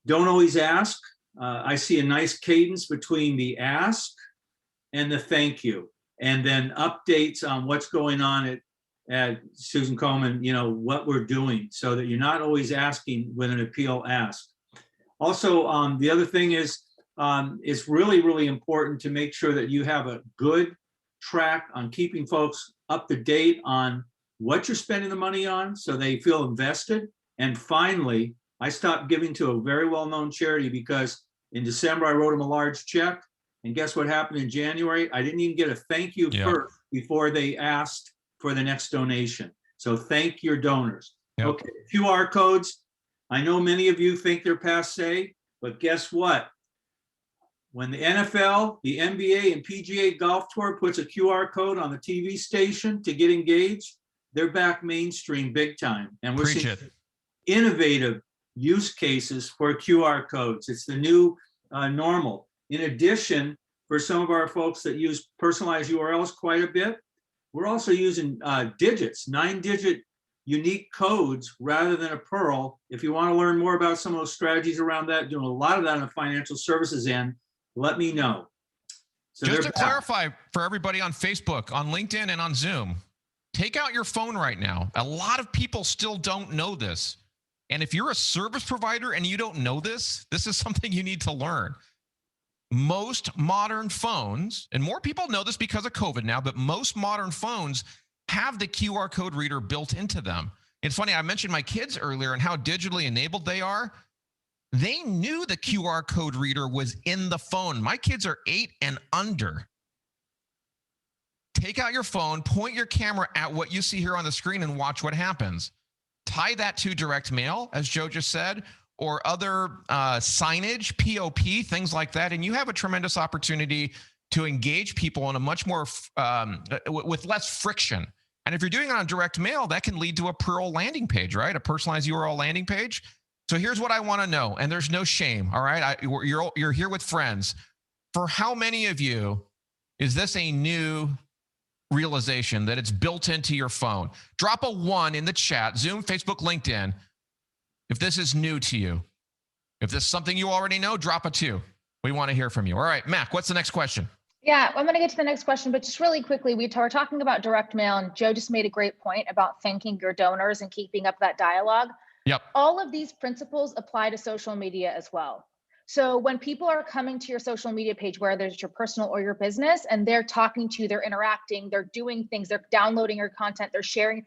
don't always ask. I see a nice cadence between the ask and the thank you, and then updates on what's going on at Susan Komen, what we're doing, so that you're not always asking with an appeal ask. Also, the other thing is, it's really, really important to make sure that you have a good track on keeping folks up to date on what you're spending the money on so they feel invested. And finally, I stopped giving to a very well-known charity because in December, I wrote them a large check. And guess what happened in January? I didn't even get a thank you first before they asked for the next donation. So thank your donors. Yep. Okay, QR codes. I know many of you think they're passé, but guess what? When the NFL, the NBA, and PGA Golf Tour puts a QR code on the TV station to get engaged, they're back mainstream big time. And we're seeing innovative use cases for QR codes. It's the new normal. In addition, for some of our folks that use personalized URLs quite a bit, we're also using digits, 9-digit unique codes rather than a Perl. If you want to learn more about some of those strategies around that, doing a lot of that on the financial services end, let me know. So just to clarify for everybody on Facebook, on LinkedIn, and on Zoom, take out your phone right now. A lot of people still don't know this. And if you're a service provider and you don't know this, this is something you need to learn. Most modern phones, and more people know this because of COVID now, but most modern phones have the QR code reader built into them. It's funny, I mentioned my kids earlier and how digitally enabled they are. They knew the QR code reader was in the phone. My kids are 8 and under. Take out your phone, point your camera at what you see here on the screen, and watch what happens. Tie that to direct mail, as Joe just said, or other signage, POP, things like that. And you have a tremendous opportunity to engage people in a much more, with less friction. And if you're doing it on direct mail, that can lead to a Pearl landing page, right? A personalized URL landing page. So here's what I want to know, and there's no shame, all right? You're here with friends. For how many of you is this a new realization that it's built into your phone? Drop a 1 in the chat, Zoom, Facebook, LinkedIn, if this is new to you. If this is something you already know, drop a 2. We want to hear from you. All right, Mac, what's the next question? Yeah, I'm going to get to the next question, but just really quickly, we're talking about direct mail, and Joe just made a great point about thanking your donors and keeping up that dialogue. Yep. All of these principles apply to social media as well. So when people are coming to your social media page, whether it's your personal or your business, and they're talking to you, they're interacting, they're doing things, they're downloading your content, they're sharing,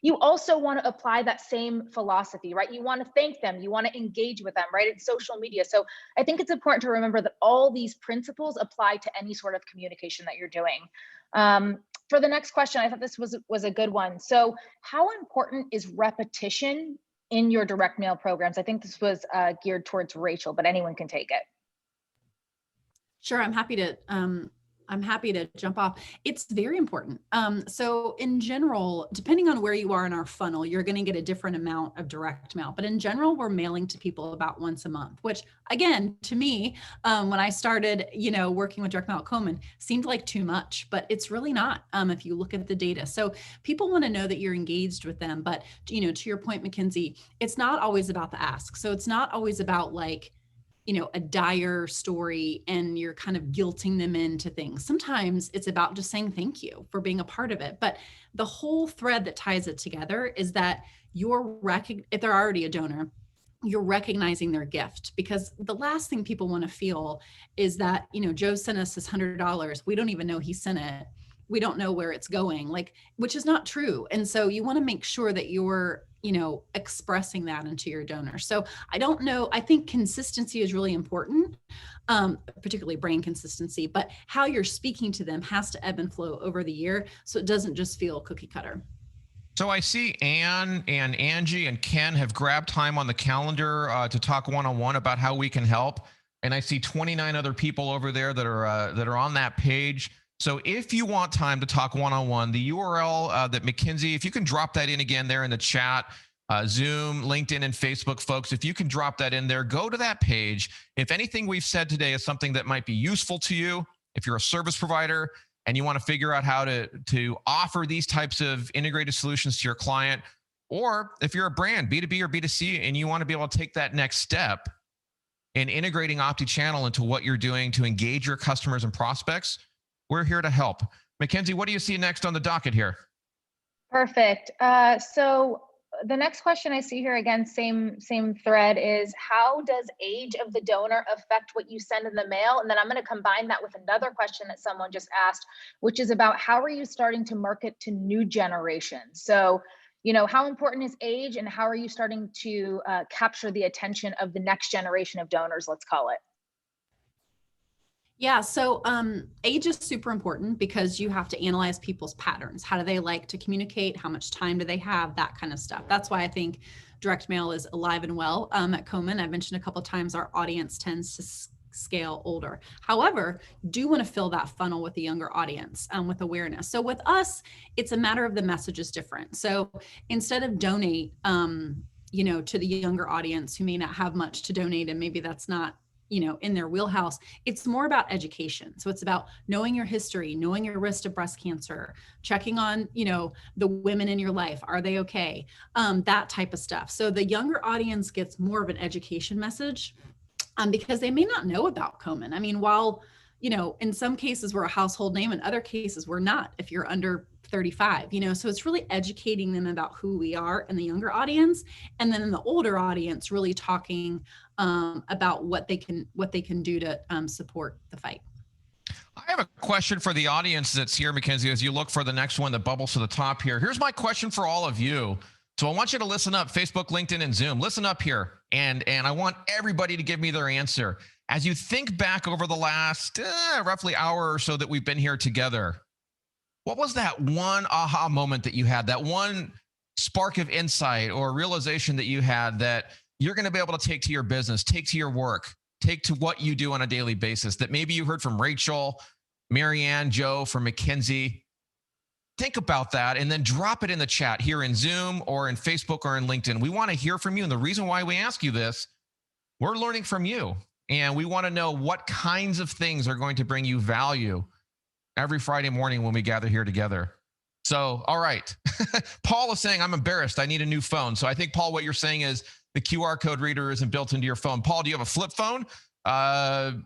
you also want to apply that same philosophy, right? You want to thank them, you want to engage with them, right? It's social media. So I think it's important to remember that all these principles apply to any sort of communication that you're doing. For the next question, I thought this was a good one. So how important is repetition in your direct mail programs? I think this was geared towards Rachel, but anyone can take it. Sure, I'm happy to jump off. It's very important. So in general, depending on where you are in our funnel, you're going to get a different amount of direct mail. But in general, we're mailing to people about once a month, which again, to me, when I started, working with direct mail at Komen, seemed like too much, but it's really not. If you look at the data, so people want to know that you're engaged with them. But to your point, Mackenzie, it's not always about the ask. So it's not always about like, a dire story and you're kind of guilting them into things. Sometimes it's about just saying thank you for being a part of it. But the whole thread that ties it together is that if they're already a donor, you're recognizing their gift, because the last thing people want to feel is that, Joe sent us this $100. We don't even know he sent it. We don't know where it's going, which is not true. And so you want to make sure that you're, expressing that into your donor. So I don't know. I think consistency is really important, particularly brain consistency, but how you're speaking to them has to ebb and flow over the year. So it doesn't just feel cookie cutter. So I see Anne and Angie and Ken have grabbed time on the calendar to talk one-on-one about how we can help. And I see 29 other people over there that are on that page. So if you want time to talk one-on-one, the URL that Mackenzie, if you can drop that in again there in the chat, Zoom, LinkedIn, and Facebook, folks, if you can drop that in there, go to that page. If anything we've said today is something that might be useful to you, if you're a service provider and you want to figure out how to offer these types of integrated solutions to your client, or if you're a brand, B2B or B2C, and you want to be able to take that next step in integrating OptiChannel into what you're doing to engage your customers and prospects, we're here to help. Mackenzie, what do you see next on the docket here? Perfect. So the next question I see here, again, same thread, is how does age of the donor affect what you send in the mail? And then I'm going to combine that with another question that someone just asked, which is about how are you starting to market to new generations? So, how important is age, and how are you starting to capture the attention of the next generation of donors, let's call it? Yeah, so age is super important because you have to analyze people's patterns. How do they like to communicate? How much time do they have? That kind of stuff. That's why I think direct mail is alive and well at Komen. I've mentioned a couple of times our audience tends to scale older. However, do want to fill that funnel with the younger audience with awareness. So with us, it's a matter of the message is different. So instead of donate, to the younger audience who may not have much to donate, and maybe that's not in their wheelhouse, it's more about education. So it's about knowing your history, knowing your risk of breast cancer, checking on, the women in your life. Are they okay? That type of stuff. So the younger audience gets more of an education message because they may not know about Komen. I mean, while, in some cases we're a household name, in other cases we're not, if you're under 35, so it's really educating them about who we are in the younger audience. And then in the older audience, really talking about what they can do to support the fight. I have a question for the audience that's here, Mackenzie, as you look for the next one that bubbles to the top here. Here's my question for all of you. So I want you to listen up, Facebook, LinkedIn, and Zoom. Listen up here. And I want everybody to give me their answer. As you think back over the last roughly hour or so that we've been here together, what was that one aha moment that you had, that one spark of insight or realization that you had that you're going to be able to take to your business, take to your work, take to what you do on a daily basis, that maybe you heard from Rachel, Marianne, Joe, from Mackenzie? Think about that and then drop it in the chat here in Zoom or in Facebook or in LinkedIn. We want to hear from you. And the reason why we ask you this, we're learning from you. And we want to know what kinds of things are going to bring you value every Friday morning when we gather here together. So, all right. Paul is saying, I'm embarrassed. I need a new phone. So I think, Paul, what you're saying is the QR code reader isn't built into your phone. Paul, do you have a flip phone?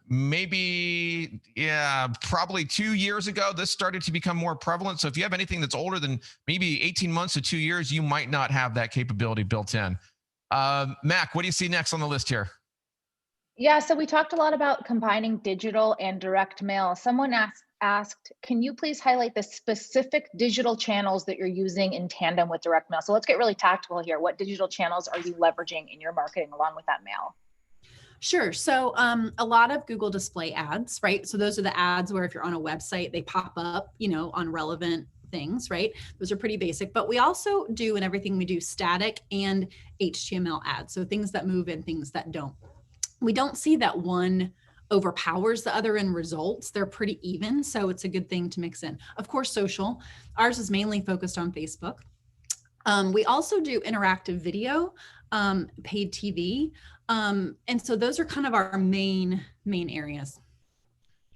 maybe, yeah, probably 2 years ago, this started to become more prevalent. So if you have anything that's older than maybe 18 months to 2 years, you might not have that capability built in. Mac, what do you see next on the list here? Yeah, so we talked a lot about combining digital and direct mail. Someone asked, can you please highlight the specific digital channels that you're using in tandem with direct mail? So let's get really tactical here. What digital channels are you leveraging in your marketing along with that mail? Sure. So a lot of Google display ads, right? So those are the ads where if you're on a website, they pop up, on relevant things, right? Those are pretty basic, but we also do in everything we do static and HTML ads. So things that move and things that don't. We don't see that one overpowers the other in results. They're pretty even. So it's a good thing to mix in. Of course, social. Ours is mainly focused on Facebook. We also do interactive video, paid TV. And so those are kind of our main areas.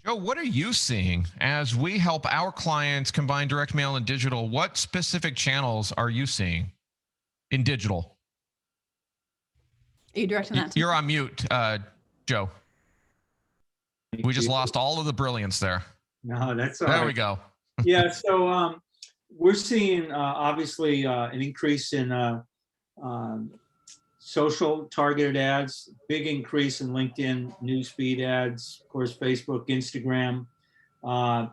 Joe, what are you seeing as we help our clients combine direct mail and digital? What specific channels are you seeing in digital? Are you directing that to You're on mute, Joe. We just lost all of the brilliance there. No, that's all There right. we go. Yeah, so we're seeing obviously an increase in social targeted ads, big increase in LinkedIn newsfeed ads, of course, Facebook, Instagram. I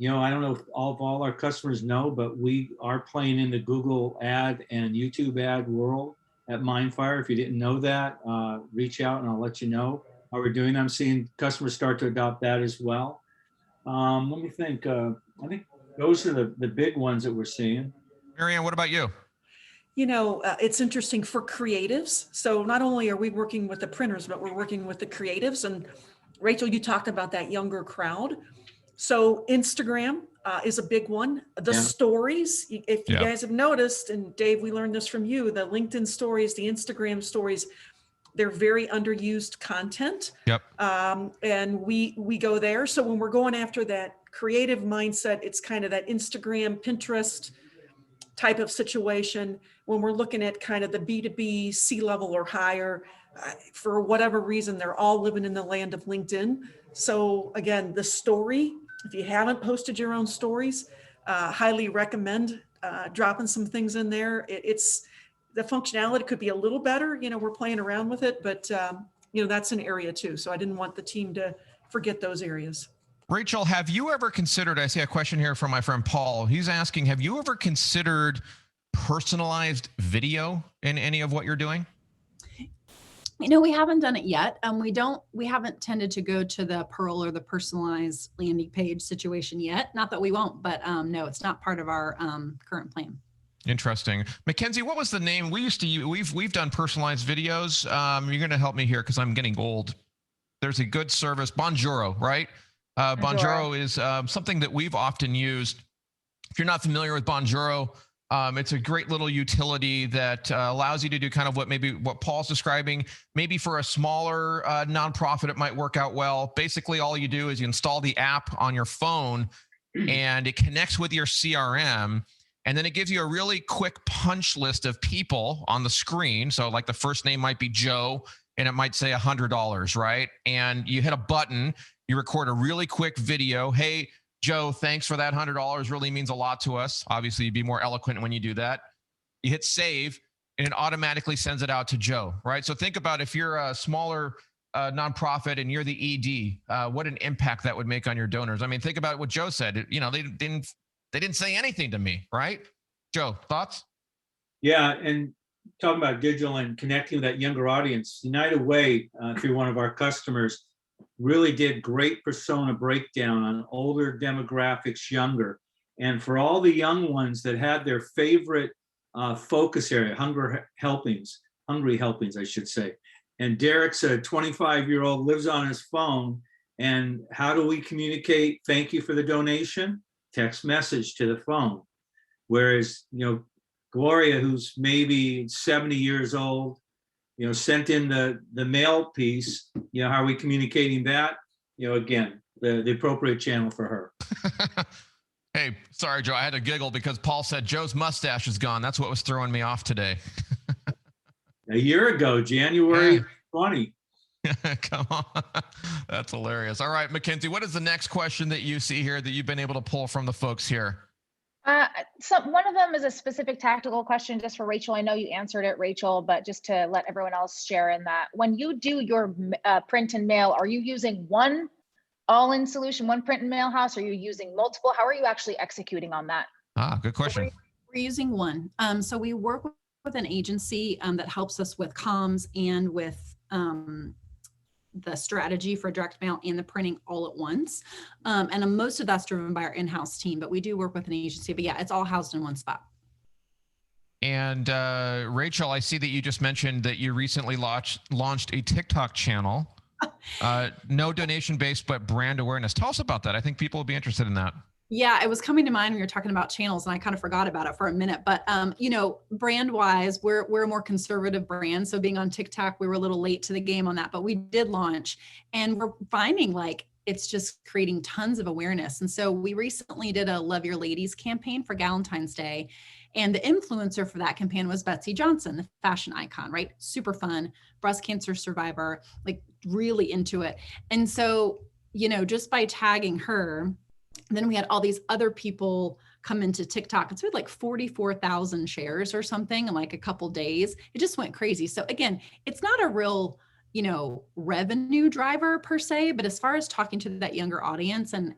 don't know if all our customers know, but we are playing in the Google ad and YouTube ad world at MindFire. If you didn't know that, reach out and I'll let you know how we're doing. I'm seeing customers start to adopt that as well. Let me think. I think those are the big ones that we're seeing. Marianne, what about you? It's interesting for creatives. So not only are we working with the printers, but we're working with the creatives. And Rachel, you talked about that younger crowd. So Instagram is a big one. The stories, if you guys have noticed, and Dave, we learned this from you, the LinkedIn stories, the Instagram stories, they're very underused content. Yep. And we go there. So when we're going after that creative mindset, it's kind of that Instagram, Pinterest type of situation. When we're looking at kind of the B2B C-level or higher, for whatever reason, they're all living in the land of LinkedIn. So again, the story, if you haven't posted your own stories, highly recommend dropping some things in there. It's the functionality could be a little better. We're playing around with it, but that's an area too. So I didn't want the team to forget those areas. Rachel, have you ever considered, I see a question here from my friend Paul. He's asking, have you ever considered personalized video in any of what you're doing? We haven't done it yet. We haven't tended to go to the Pearl or the personalized landing page situation yet. Not that we won't, but no, it's not part of our current plan. Interesting. Mackenzie, what was the name? We've done personalized videos. You're going to help me here because I'm getting old. There's a good service, Bonjoro, right? Bonjoro is something that we've often used. If you're not familiar with Bonjoro, it's a great little utility that allows you to do kind of what Paul's describing. Maybe for a smaller nonprofit, it might work out well. Basically, all you do is you install the app on your phone and it connects with your CRM. And then it gives you a really quick punch list of people on the screen. So like the first name might be Joe and it might say $100, right? And you hit a button, you record a really quick video. Hey, Joe, thanks for that $100. Really means a lot to us. Obviously, you'd be more eloquent when you do that. You hit save and it automatically sends it out to Joe, right? So think about if you're a smaller nonprofit and you're the ED, what an impact that would make on your donors. I mean, think about what Joe said. They didn't say anything to me, right? Joe, thoughts? Yeah, and talking about digital and connecting with that younger audience, United Way, through one of our customers, really did great persona breakdown on older demographics, younger. And for all the young ones that had their favorite focus area, hungry helpings, I should say. And Derek's a 25-year-old, lives on his phone. And how do we communicate? Thank you for the donation. Text message to the phone. Whereas, Gloria, who's maybe 70 years old, sent in the mail piece, how are we communicating that? Again, the appropriate channel for her. Hey, sorry, Joe, I had to giggle because Paul said Joe's mustache is gone. That's what was throwing me off today. A year ago, January 20. Come on. That's hilarious. All right, Mackenzie, what is the next question that you see here that you've been able to pull from the folks here? So one of them is a specific tactical question just for Rachel. I know you answered it, Rachel, but just to let everyone else share in that. When you do your print and mail, are you using one all-in solution, one print and mail house? Or are you using multiple? How are you actually executing on that? Good question. We're using one. So we work with an agency that helps us with comms and with the strategy for direct mail and the printing all at once. And most of that's driven by our in-house team, but we do work with an agency. But yeah, it's all housed in one spot. And Rachel, I see that you just mentioned that you recently launched a TikTok channel. No donation based, but brand awareness. Tell us about that. I think people will be interested in that. Yeah, it was coming to mind when you were talking about channels, and I kind of forgot about it for a minute. But brand wise, we're a more conservative brand. So being on TikTok, we were a little late to the game on that, but we did launch, and we're finding like it's just creating tons of awareness. And so we recently did a Love Your Ladies campaign for Valentine's Day. And the influencer for that campaign was Betsy Johnson, the fashion icon, right? Super fun, breast cancer survivor, like really into it. And so, just by tagging her, then we had all these other people come into TikTok. And so we had like 44,000 shares or something in like a couple days. It just went crazy. So again, it's not a real, revenue driver per se, but as far as talking to that younger audience and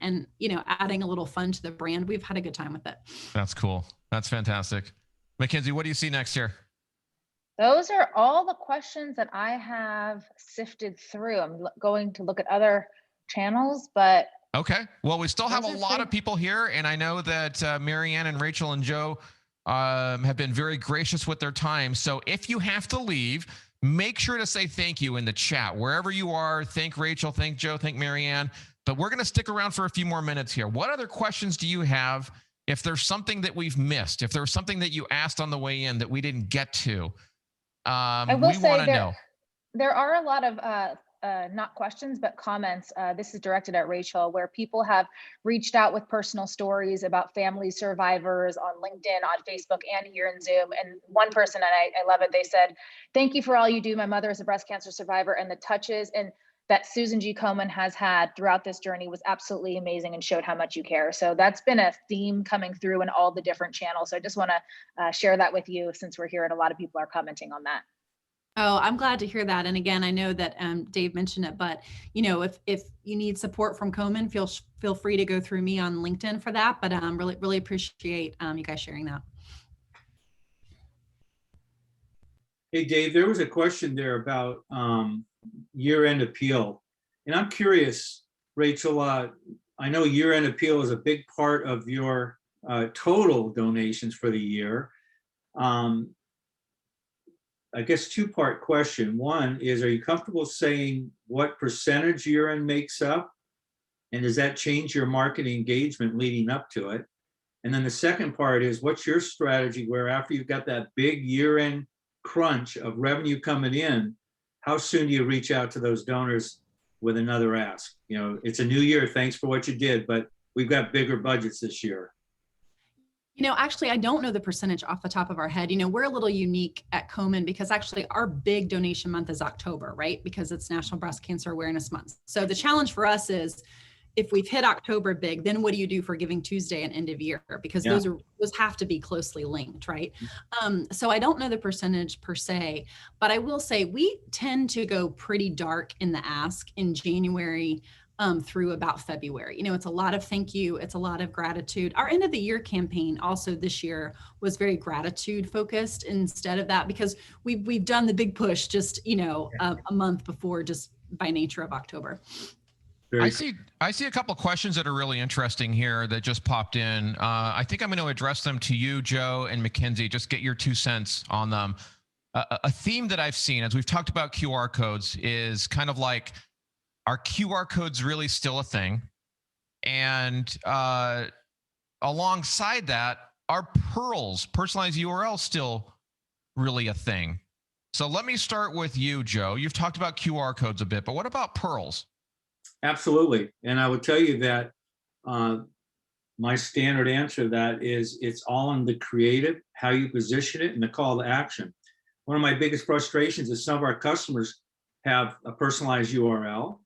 adding a little fun to the brand, we've had a good time with it. That's cool. That's fantastic. Mackenzie, what do you see next here? Those are all the questions that I have sifted through. I'm going to look at other channels, but okay. Well, we still have a lot of people here, and I know that Marianne and Rachel and Joe have been very gracious with their time. So if you have to leave, make sure to say thank you in the chat wherever you are. Thank Rachel, thank Joe, thank Marianne. But we're going to stick around for a few more minutes here. What other questions do you have? If there's something that we've missed, if there's something that you asked on the way in that we didn't get to, I will we want to say know. there are a lot of not questions, but comments. This is directed at Rachel, where people have reached out with personal stories about family survivors on LinkedIn, on Facebook, and here in Zoom. And one person, and I love it, they said, "Thank you for all you do. My mother is a breast cancer survivor, and the touches and that Susan G. Komen has had throughout this journey was absolutely amazing and showed how much you care." So that's been a theme coming through in all the different channels. So I just want to share that with you, since we're here and a lot of people are commenting on that. Oh, I'm glad to hear that. And again, I know that Dave mentioned it, but if you need support from Komen, feel free to go through me on LinkedIn for that. But really appreciate you guys sharing that. Hey, Dave, there was a question there about year-end appeal. And I'm curious, Rachel, I know year-end appeal is a big part of your total donations for the year. I guess two-part question. One is, are you comfortable saying what percentage year-end makes up? And does that change your marketing engagement leading up to it? And then the second part is, what's your strategy where after you've got that big year-end crunch of revenue coming in, how soon do you reach out to those donors with another ask? It's a new year, thanks for what you did, but we've got bigger budgets this year. Actually, I don't know the percentage off the top of our head. We're a little unique at Komen because actually our big donation month is October, right? Because it's National Breast Cancer Awareness Month. So the challenge for us is, if we've hit October big, then what do you do for Giving Tuesday and end of year? Because those have to be closely linked, right? So I don't know the percentage per se, but I will say we tend to go pretty dark in the ask in January through about February. It's a lot of thank you. It's a lot of gratitude. Our end of the year campaign also this year was very gratitude focused instead of that, because we've done the big push just, a month before, just by nature of October. I see a couple of questions that are really interesting here that just popped in. I think I'm going to address them to you, Joe and Mackenzie, just get your 2 cents on them. A theme that I've seen as we've talked about QR codes is kind of like, are QR codes really still a thing? And alongside that, are pearls, personalized URLs, still really a thing? So let me start with you, Joe. You've talked about QR codes a bit, but what about pearls? Absolutely. And I would tell you that my standard answer to that is, it's all in the creative, how you position it, and the call to action. One of my biggest frustrations is some of our customers have a personalized URL,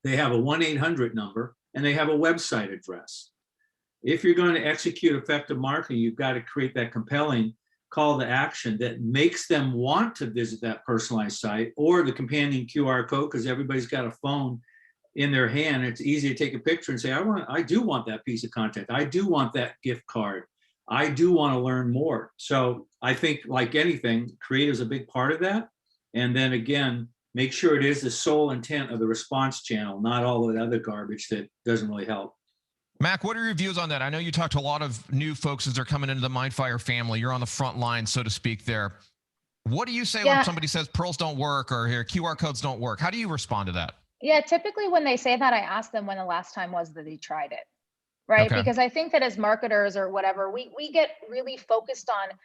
they have a 1-800 number, and they have a website address. If you're going to execute effective marketing, you've got to create that compelling call to action that makes them want to visit that personalized site or the companion QR code, because everybody's got a phone in their hand. It's easy to take a picture and say, I do want that piece of content. I do want that gift card. I do want to learn more. So I think, like anything, creative is a big part of that. And then again, make sure it is the sole intent of the response channel, not all of the other garbage that doesn't really help. Mac, what are your views on that? I know you talked to a lot of new folks as they're coming into the MindFire family. You're on the front line, so to speak, there. What do you say when somebody says pearls don't work or here QR codes don't work? How do you respond to that? Yeah, typically when they say that, I ask them when the last time was that they tried it, right? Okay. Because I think that as marketers or whatever, we get really focused on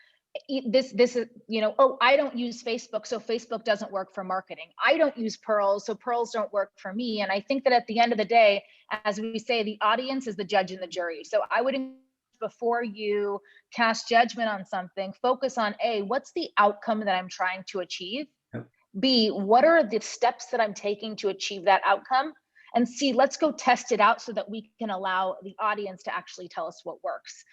this is, you know, oh, I don't use Facebook, so Facebook doesn't work for marketing. I don't use pearls, so pearls don't work for me. And I think that at the end of the day, as we say, the audience is the judge and the jury. So I would, before you cast judgment on something, focus on A, what's the outcome that I'm trying to achieve? Yep. B, what are the steps that I'm taking to achieve that outcome? And C, let's go test it out so that we can allow the audience to actually tell us what works.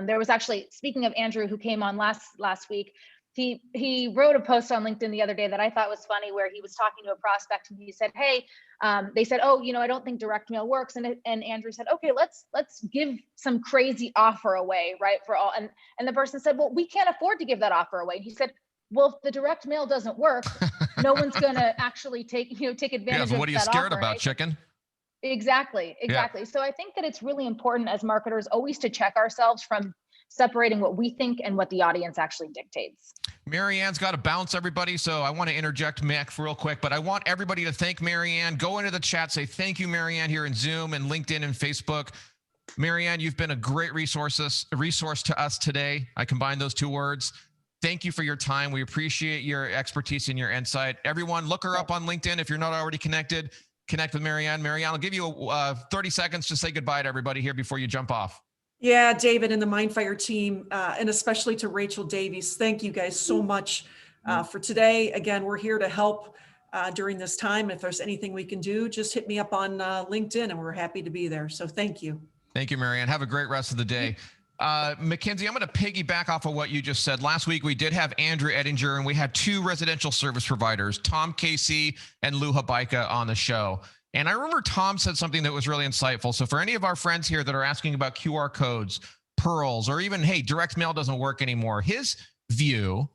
There was actually, speaking of Andrew, who came on last week, he wrote a post on LinkedIn the other day that I thought was funny, where he was talking to a prospect and he said, hey, they said, oh, you know, I don't think direct mail works. And Andrew said, okay, let's give some crazy offer away, right? For all. And the person said, well, we can't afford to give that offer away. And he said, well, if the direct mail doesn't work, no one's going to actually take advantage of that. What are you scared offer, about, right? chicken? Exactly. Yeah. So I think that it's really important as marketers always to check ourselves from separating what we think and what the audience actually dictates. Marianne's got to bounce, everybody. So I want to interject Mac real quick, but I want everybody to thank Marianne. Go into the chat, say thank you, Marianne, here in Zoom and LinkedIn and Facebook. Marianne, you've been a great resource to us today. I combine those two words. Thank you for your time. We appreciate your expertise and your insight. Everyone, look her up on LinkedIn if you're not already connected. Connect with Marianne. Marianne, I'll give you 30 seconds to say goodbye to everybody here before you jump off. Yeah, David and the MindFire team, and especially to Rachel Davies. Thank you guys so much for today. Again, we're here to help during this time. If there's anything we can do, just hit me up on LinkedIn and we're happy to be there. So thank you. Thank you, Marianne. Have a great rest of the day. Mackenzie, I'm going to piggyback off of what you just said. Last week, we did have Andrew Ettinger, and we had two residential service providers, Tom Casey and Lou Habaika, on the show. And I remember Tom said something that was really insightful. So for any of our friends here that are asking about QR codes, pearls, or even, hey, direct mail doesn't work anymore, his view,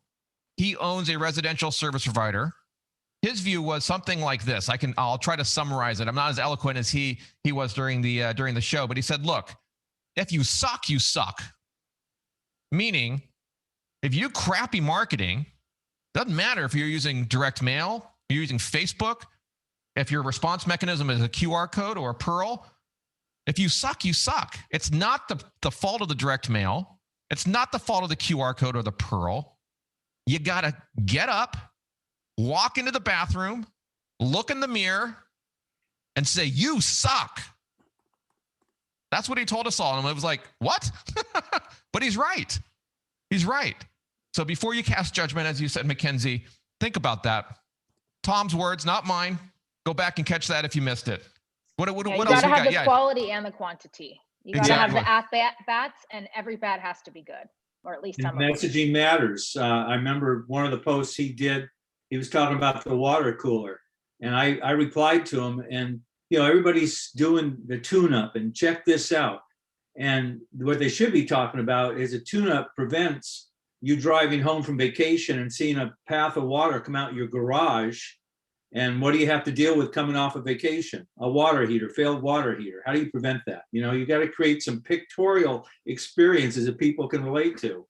he owns a residential service provider. His view was something like this. I'll try to summarize it. I'm not as eloquent as he was during the show, but he said, look, if you suck, you suck. Meaning, if you do crappy marketing, doesn't matter if you're using direct mail, you're using Facebook, if your response mechanism is a QR code or a pearl, if you suck, you suck. It's not the fault of the direct mail. It's not the fault of the QR code or the pearl. You got to get up, walk into the bathroom, look in the mirror, and say, you suck. That's what he told us all. And it was like, what? But he's right. He's right. So before you cast judgment, as you said, Mackenzie, think about that. Tom's words, not mine. Go back and catch that if you missed it. What else you we got to have got? the quality and the quantity. You got to have the at-bats, and every bat has to be good, or at least some of them. Messaging matters. I remember one of the posts he did, he was talking about the water cooler. And I replied to him, and you know, everybody's doing the tune-up and check this out. And what they should be talking about is a tune-up prevents you driving home from vacation and seeing a path of water come out your garage. And what do you have to deal with coming off of vacation? A water heater, failed water heater. How do you prevent that? You know, you got to create some pictorial experiences that people can relate to.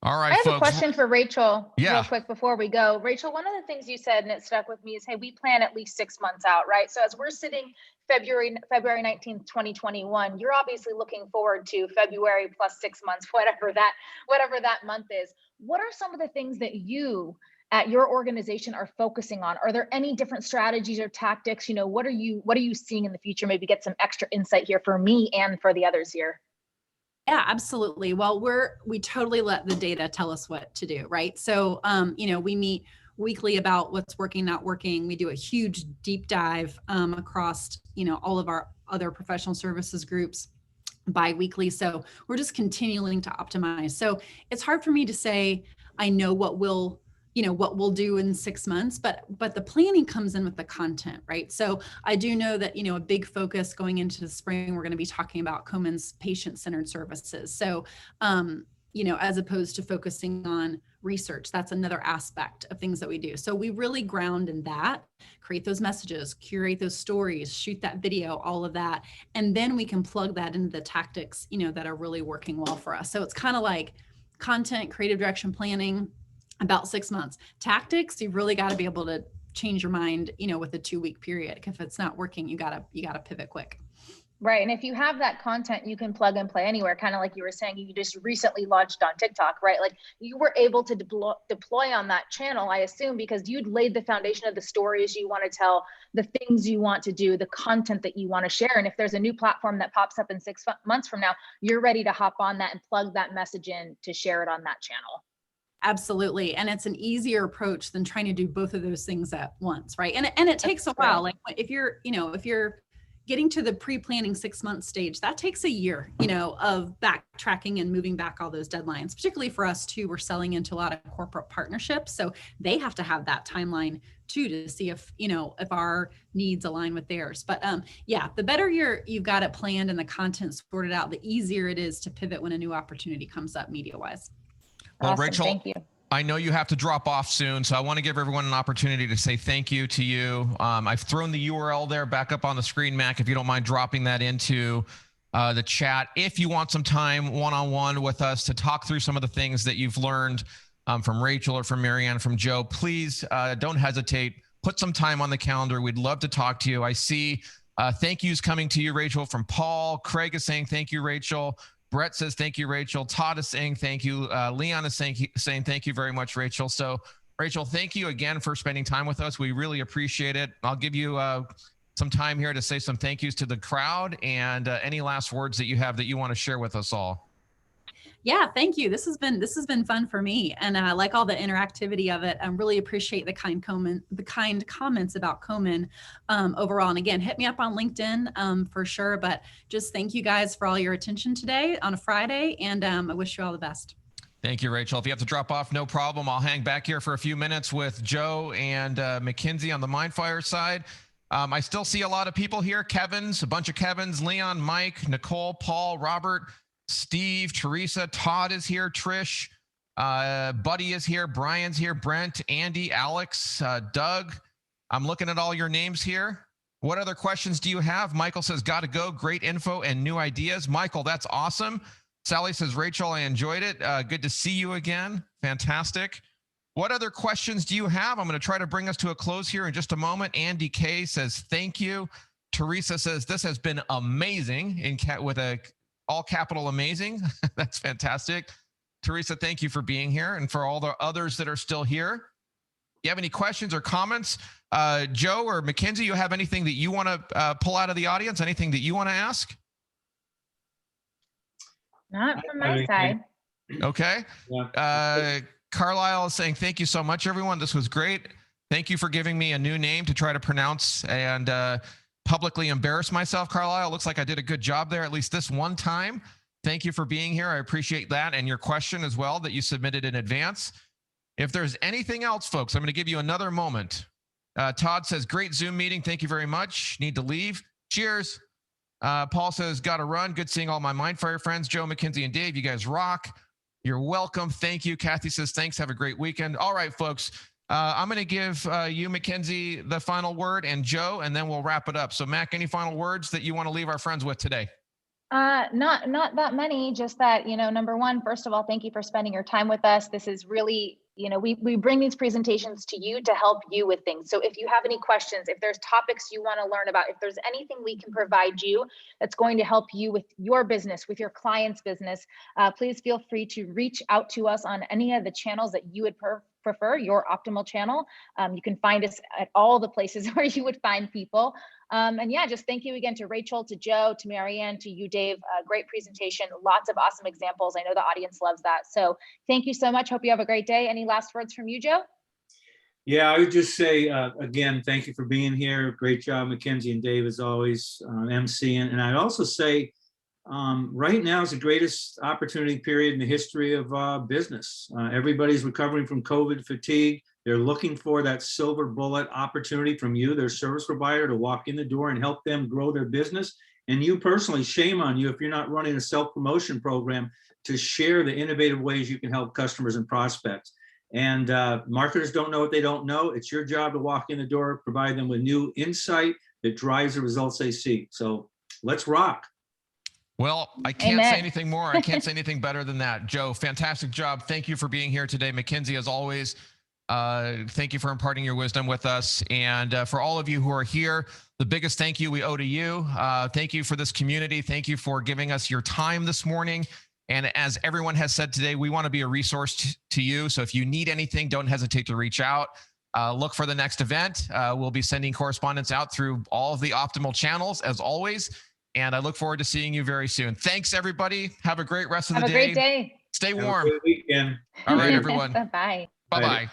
All right, I have folks. a question for Rachel real Yeah. quick before we go. Rachel, one of the things you said, and it stuck with me, is, hey, we plan at least 6 months out, right? So as we're sitting February 19th, 2021, you're obviously looking forward to February plus 6 months, whatever that month is. What are some of the things that you at your organization are focusing on? Are there any different strategies or tactics? You know, what are you seeing in the future? Maybe get some extra insight here for me and for the others here. Yeah, absolutely. Well, we totally let the data tell us what to do, right? So, you know, we meet weekly about what's working, not working. We do a huge deep dive across, all of our other professional services groups bi-weekly. So we're just continuing to optimize. So it's hard for me to say, I know what we'll do in 6 months, but the planning comes in with the content, right? So I do know that, a big focus going into the spring, we're going to be talking about Komen's patient-centered services. So, as opposed to focusing on research, that's another aspect of things that we do. So we really ground in that, create those messages, curate those stories, shoot that video, all of that. And then we can plug that into the tactics, that are really working well for us. So it's kind of like content, creative direction planning, about 6 months. Tactics, you've really got to be able to change your mind, with a 2-week period. If it's not working, you gotta pivot quick. Right. And if you have that content, you can plug and play anywhere, kind of like you were saying, you just recently launched on TikTok, right? Like you were able to deploy on that channel, I assume, because you'd laid the foundation of the stories you want to tell, the things you want to do, the content that you want to share. And if there's a new platform that pops up in 6 months from now, you're ready to hop on that and plug that message in to share it on that channel. Absolutely. And it's an easier approach than trying to do both of those things at once, right? And it takes a while. Like if you're getting to the pre-planning 6 month stage, that takes a year, of backtracking and moving back all those deadlines, particularly for us too. We're selling into a lot of corporate partnerships. So they have to have that timeline too, to see if our needs align with theirs. But the better you've got it planned and the content sorted out, the easier it is to pivot when a new opportunity comes up media wise. Well, Awesome. Rachel, thank you. I know you have to drop off soon, so I want to give everyone an opportunity to say thank you to you. I've thrown the URL there back up on the screen, Mac, if you don't mind dropping that into the chat. If you want some time one-on-one with us to talk through some of the things that you've learned from Rachel or from Marianne, from Joe, please don't hesitate. Put some time on the calendar. We'd love to talk to you. I see thank yous coming to you, Rachel, from Paul. Craig is saying thank you, Rachel. Brett says, thank you, Rachel. Todd is saying thank you. Leon is saying thank you very much, Rachel. So, Rachel, thank you again for spending time with us. We really appreciate it. I'll give you some time here to say some thank yous to the crowd and any last words that you have that you want to share with us all. Yeah, thank you. This has been fun for me, and I like all the interactivity of it. I really appreciate the kind comments about Komen overall. And again, hit me up on LinkedIn for sure. But just thank you guys for all your attention today on a Friday, and I wish you all the best. Thank you, Rachel. If you have to drop off, no problem. I'll hang back here for a few minutes with Joe and Mackenzie on the MindFire side. I still see a lot of people here. A bunch of Kevins, Leon, Mike, Nicole, Paul, Robert, Steve, Teresa, Todd is here, Trish, Buddy is here, Brian's here, Brent, Andy, Alex, Doug. I'm looking at all your names here. What other questions do you have? Michael says, gotta go, great info and new ideas. Michael, that's awesome. Sally says, Rachel, I enjoyed it. Good to see you again. Fantastic. What other questions do you have? I'm gonna try to bring us to a close here in just a moment. Andy K says, thank you. Teresa says, this has been amazing with a all capital amazing. That's fantastic. Teresa, thank you for being here. And for all the others that are still here, if you have any questions or comments, Joe or Mackenzie, you have anything that you want to pull out of the audience? Anything that you want to ask? Not from my side. Okay. Yeah. Carlisle is saying, thank you so much, everyone. This was great. Thank you for giving me a new name to try to pronounce and publicly embarrass myself, Carlisle. Looks like I did a good job there, at least this one time. Thank you for being here. I appreciate that and your question as well that you submitted in advance. If there's anything else, folks, I'm going to give you another moment. Todd says, great Zoom meeting. Thank you very much. Need to leave. Cheers. Paul says, got to run. Good seeing all my MindFire friends. Joe, Mackenzie, and Dave, you guys rock. You're welcome. Thank you. Kathy says, thanks. Have a great weekend. All right, folks. I'm going to give you, Mackenzie, the final word, and Joe, and then we'll wrap it up. So, Mac, any final words that you want to leave our friends with today? Not that many, just that, number one, first of all, thank you for spending your time with us. This is really, we bring these presentations to you to help you with things. So if you have any questions, if there's topics you want to learn about, if there's anything we can provide you that's going to help you with your business, with your client's business, please feel free to reach out to us on any of the channels that you would prefer, your optimal channel. You can find us at all the places where you would find people. And yeah, just thank you again to Rachel, to Joe, to Marianne, to you, Dave. Great presentation, lots of awesome examples. I know the audience loves that. So thank you so much. Hope you have a great day. Any last words from you, Joe? Yeah, I would just say, again, thank you for being here. Great job, Mackenzie and Dave, as always, MCing. And I'd also say, right now is the greatest opportunity period in the history of business. Everybody's recovering from COVID fatigue. They're looking for that silver bullet opportunity from you, their service provider, to walk in the door and help them grow their business. And you personally, shame on you if you're not running a self-promotion program to share the innovative ways you can help customers and prospects. And marketers don't know what they don't know. It's your job to walk in the door, provide them with new insight that drives the results they see. So let's rock. Well, I can't Amen. say anything more. I can't say anything better than that. Joe, fantastic job. Thank you for being here today. Mackenzie, as always, thank you for imparting your wisdom with us. And for all of you who are here, the biggest thank you we owe to you. Thank you for this community. Thank you for giving us your time this morning. And as everyone has said today, we want to be a resource to you. So if you need anything, don't hesitate to reach out. Look for the next event. We'll be sending correspondence out through all of the optimal channels, as always. And I look forward to seeing you very soon. Thanks, everybody. Have a great rest of the day. Have a great day. Stay Have a warm. great weekend. All right, everyone. Bye-bye. Bye-bye.